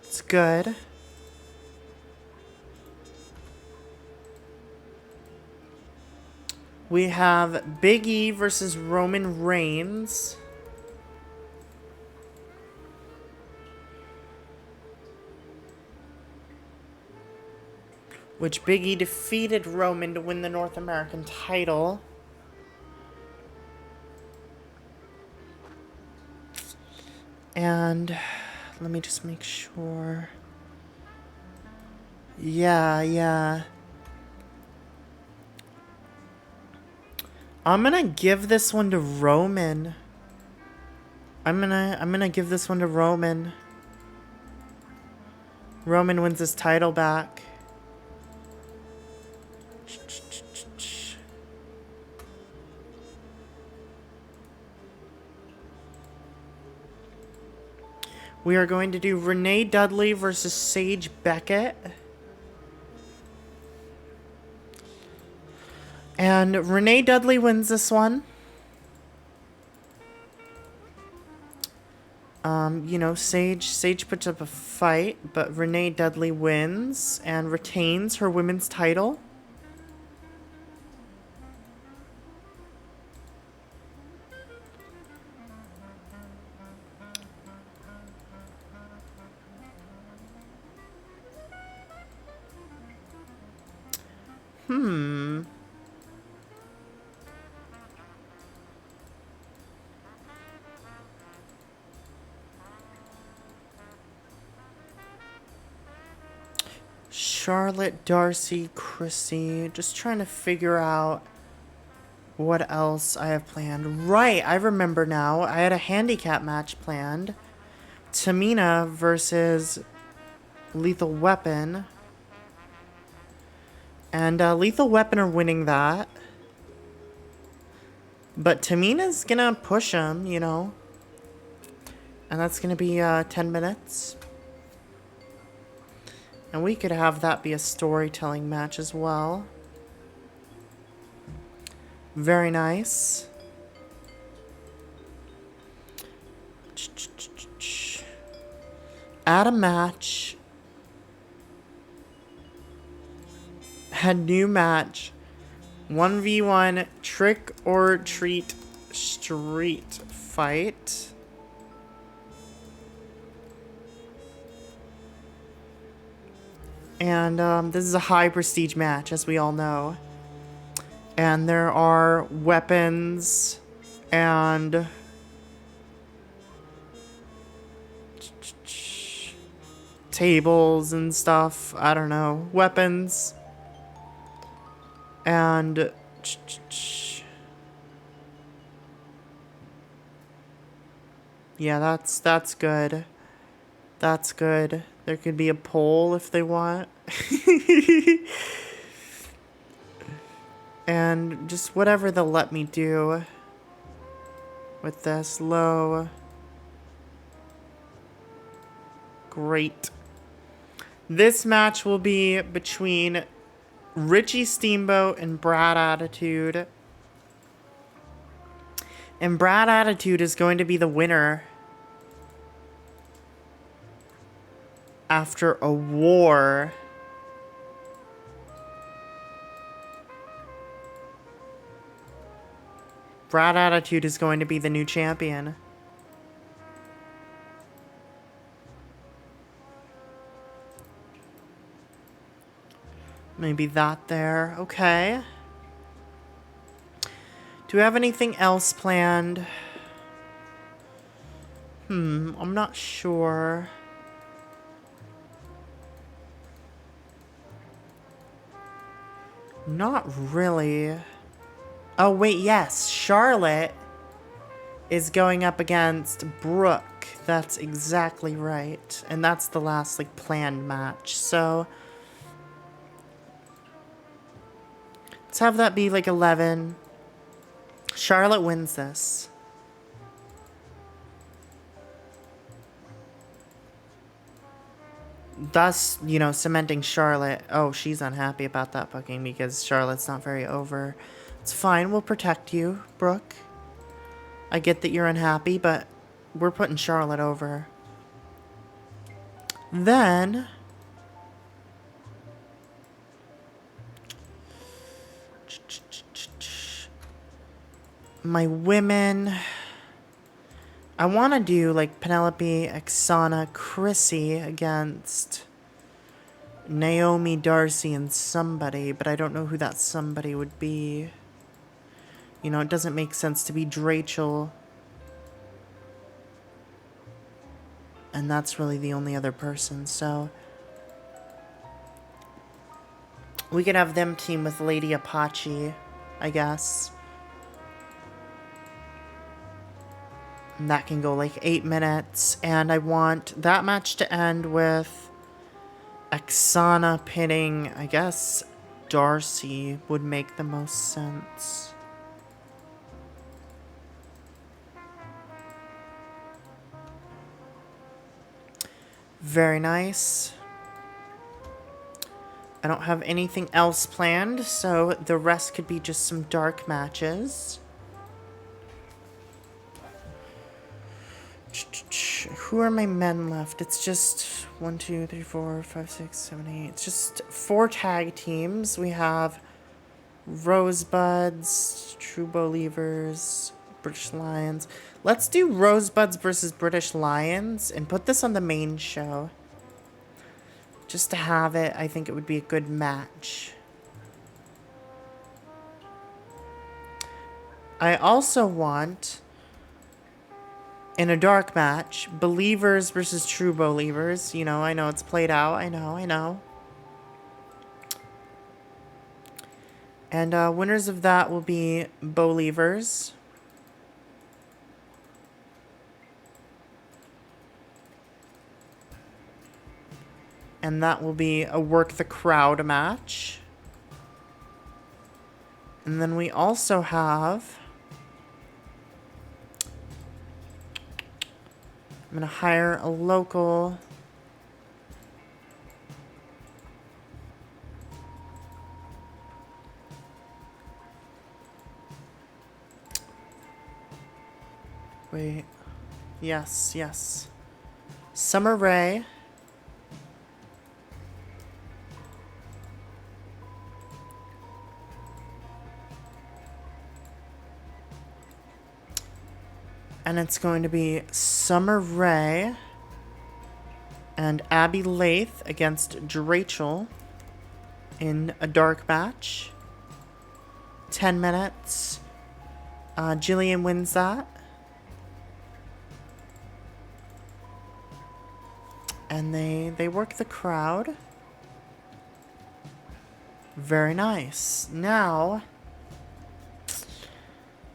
It's good. We have Big E versus Roman Reigns. Which Big E defeated Roman to win the North American title. And let me just make sure. Yeah. I'm gonna give this one to Roman. I'm gonna give this one to Roman. Roman wins his title back. We are going to do Renee Dudley versus Sage Beckett. And Renee Dudley wins this one. You know, Sage puts up a fight, but Renee Dudley wins and retains her women's title. Charlotte, Darcy, Chrissy. Just trying to figure out what else I have planned. Right, I remember now. I had a handicap match planned. Tamina versus Lethal Weapon. And Lethal Weapon are winning that. But Tamina's gonna push him, you know. And that's gonna be 10 minutes. And we could have that be a storytelling match as well. Very nice. Add a match. Add new match. 1v1 trick or treat street fight. And this is a high prestige match, as we all know. And there are weapons and tables and stuff. I don't know. Weapons. And yeah, that's good. That's good. There could be a poll if they want. And just whatever they'll let me do with this. Low. Great. This match will be between Richie Steamboat and Brad Attitude. And Brad Attitude is going to be the winner after a war. Brad Attitude is going to be the new champion. Maybe that there. Okay. Do we have anything else planned? I'm not sure. Not really. Oh, wait, yes. Charlotte is going up against Brooke. That's exactly right. And that's the last, like, planned match. So, let's have that be, like, 11. Charlotte wins this. Thus, you know, cementing Charlotte. Oh, she's unhappy about that booking because Charlotte's not very over. It's fine. We'll protect you, Brooke. I get that you're unhappy, but we're putting Charlotte over. Then... my women... I want to do, like, Penelope, Oksana, Chrissy against Naomi, Darcy, and somebody, but I don't know who that somebody would be. You know, it doesn't make sense to be Drachel. And that's really the only other person, so... we could have them team with Lady Apache, I guess. And that can go like 8 minutes. And I want that match to end with Oksana pinning, I guess, Darcy would make the most sense. Very nice. I don't have anything else planned, so the rest could be just some dark matches. Who are my men left? It's just 1, 2, 3, 4, 5, 6, 7, 8. It's just 4 tag teams. We have Rosebuds, True Believers, British Lions. Let's do Rosebuds versus British Lions and put this on the main show. Just to have it, I think it would be a good match. I also want, in a dark match, Believers versus True Believers. You know, I know it's played out. I know. And winners of that will be Believers. And that will be a Work the Crowd match. And then we also have... I'm going to hire a local... wait. Yes. Summer Rae. And it's going to be Summer Rae and Abby Lath against Drachel in a dark match. 10 minutes. Jillian wins that. And they work the crowd. Very nice. Now,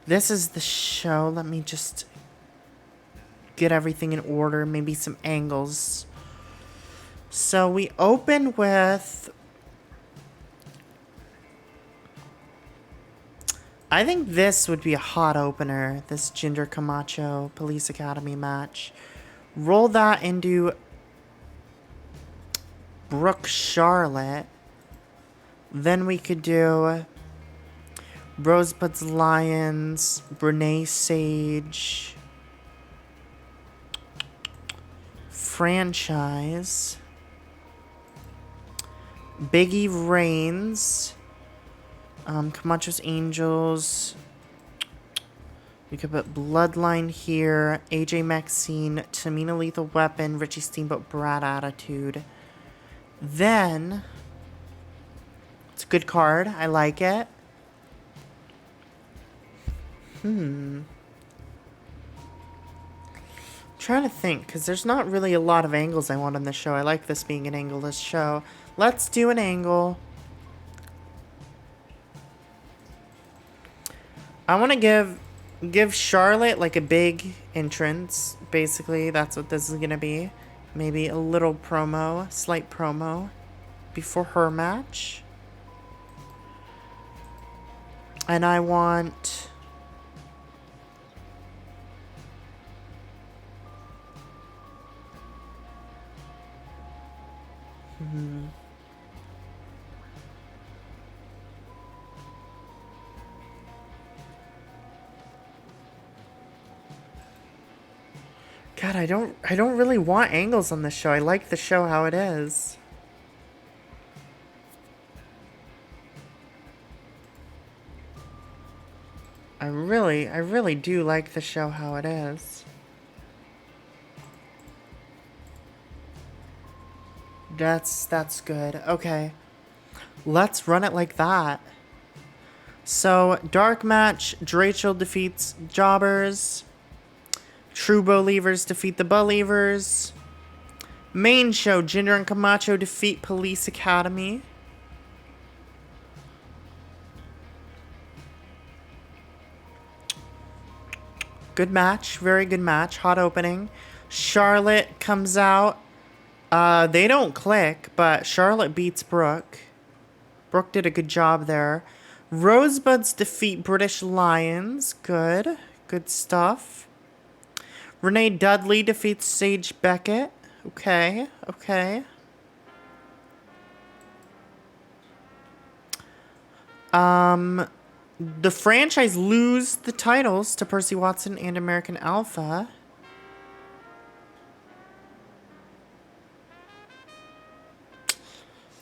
this is the show. Let me just get everything in order, maybe some angles. So we open with... I think this would be a hot opener, this Jinder Camacho Police Academy match. Roll that into Brooke Charlotte. Then we could do Rosebud's Lions, Brene Sage, Franchise, Biggie Reigns, Camacho's Angels. We could put Bloodline here, AJ Maxine, Tamina Lethal Weapon, Richie Steamboat, Brad Attitude. Then, it's a good card. I like it. Trying to think, because there's not really a lot of angles I want on this show. I like this being an angle-less show. Let's do an angle. I want to give Charlotte like a big entrance. Basically, that's what this is going to be. Maybe a little promo, slight promo before her match. And I want... God, I don't really want angles on this show. I like the show how it is. I really do like the show how it is. That's good. Okay. Let's run it like that. So, dark match, Drachel defeats Jobbers. True Believers defeat the Believers. Main show, Jinder and Camacho defeat Police Academy. Good match, very good match, hot opening. Charlotte comes out. They don't click, but Charlotte beats Brooke. Brooke did a good job there. Rosebuds defeat British Lions. Good. Good stuff. Renee Dudley defeats Sage Beckett. Okay. Okay. The franchise lose the titles to Percy Watson and American Alpha.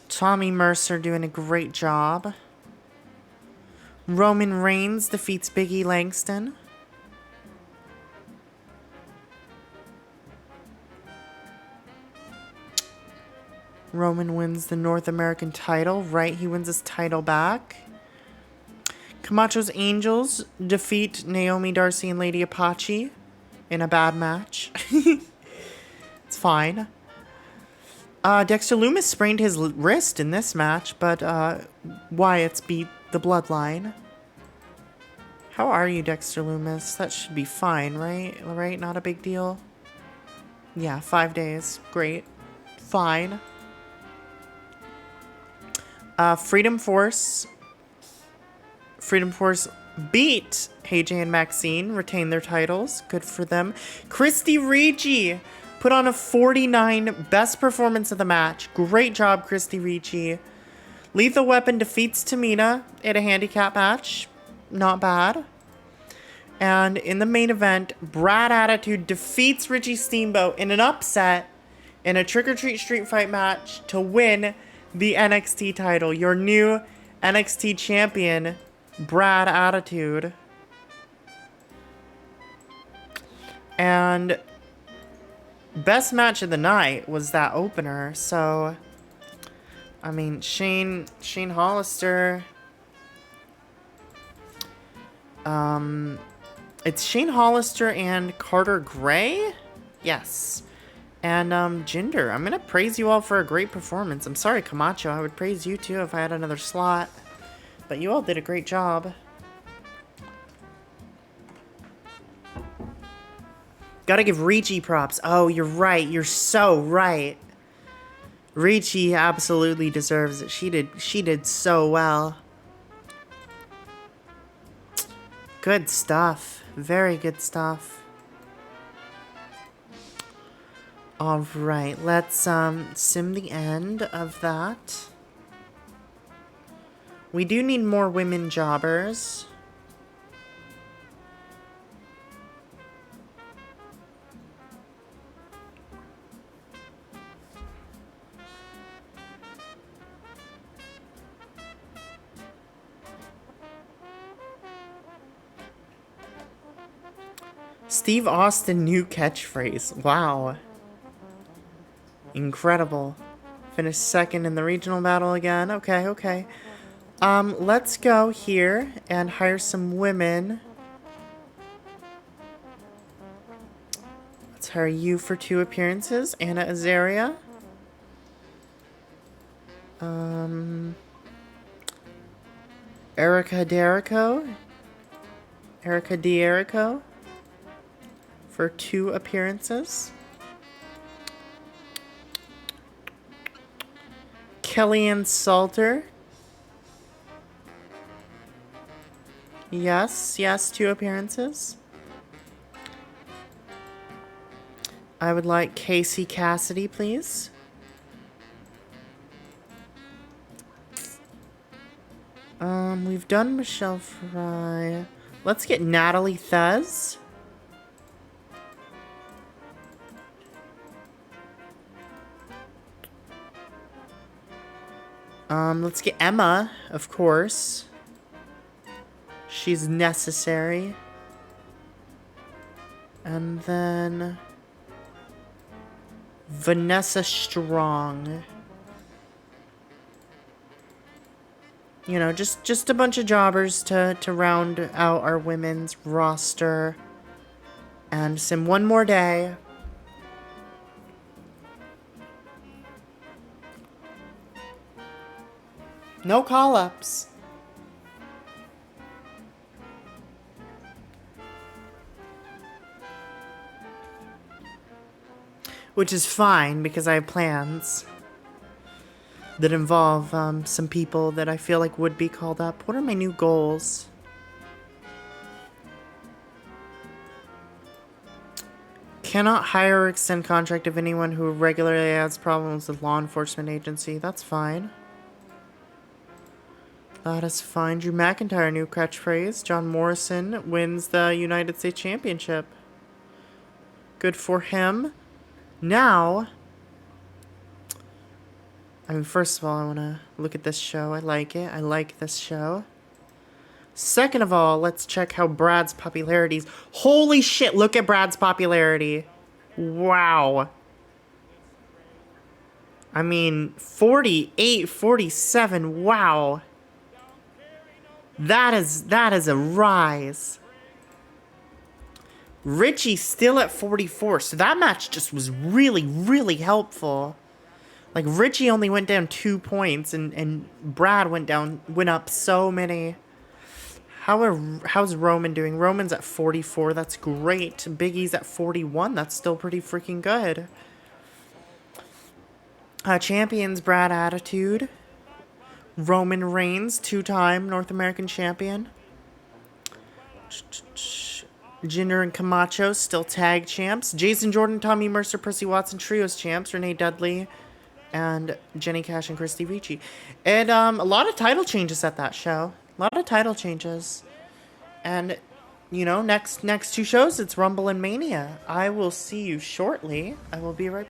Tommy Mercer doing a great job. Roman Reigns defeats Big E Langston. Roman wins the North American title. Right, he wins his title back. Camacho's Angels defeat Naomi, Darcy, and Lady Apache in a bad match. It's fine. Dexter Lumis sprained his wrist in this match, but Wyatt's beat the Bloodline. How are you, Dexter Lumis? That should be fine, right? Right? Not a big deal? Yeah, 5 days. Great. Fine. Freedom Force beat AJ and Maxine, retained their titles. Good for them. Christy Ricci put on a 49, best performance of the match. Great job, Christy Ricci. Lethal Weapon defeats Tamina in a handicap match. Not bad. And in the main event, Brad Attitude defeats Richie Steamboat in an upset in a trick-or-treat street fight match to win the NXT title. Your new NXT champion, Brad Attitude. And best match of the night was that opener. So, I mean, Shane Hollister. It's Shane Hollister and Carter Gray? Yes. And, Jinder. I'm gonna praise you all for a great performance. I'm sorry, Camacho. I would praise you too if I had another slot. But you all did a great job. Gotta give Ricci props. Oh, you're right. You're so right. Ricci absolutely deserves it. She did so well. Good stuff. Very good stuff. Alright, let's sim the end of that. We do need more women jobbers. Steve Austin new catchphrase. Wow. Incredible. Finished second in the regional battle again. Okay, okay. Let's go here and hire some women. Let's hire you for 2 appearances. Anna Azaria. Erica Derico. Erica D'Erico for 2 appearances. Kellyanne Salter. Yes, 2 appearances. I would like Casey Cassidy, please. We've done Michelle Fry. Let's get Natalie Thez. Let's get Emma, of course. She's necessary. And then Vanessa Strong. You know, just a bunch of jobbers to round out our women's roster. And sim one more day. No call-ups. Which is fine, because I have plans that involve some people that I feel like would be called up. What are my new goals? Cannot hire or extend contract of anyone who regularly has problems with law enforcement agency. That's fine. That is fine. Drew McIntyre, new catchphrase. John Morrison wins the United States Championship. Good for him. Now, I mean, first of all, I want to look at this show. I like it. I like this show. Second of all, let's check how Brad's popularity is. Holy shit, look at Brad's popularity. Wow. I mean, 48, 47, wow. That is a rise. Richie still at 44, so that match just was really, really helpful. Like, Richie only went down 2 points, and Brad went up so many. How's Roman doing? Roman's at 44, that's great. Big E's at 41, that's still pretty freaking good. Champions, Brad Attitude. Roman Reigns, 2-time North American champion. Jinder and Camacho, still tag champs. Jason Jordan, Tommy Mercer, Percy Watson, trios champs. Renee Dudley, and Jenny Cash and Christy Ricci. And a lot of title changes at that show. A lot of title changes. And, you know, next 2 shows, it's Rumble and Mania. I will see you shortly. I will be right back.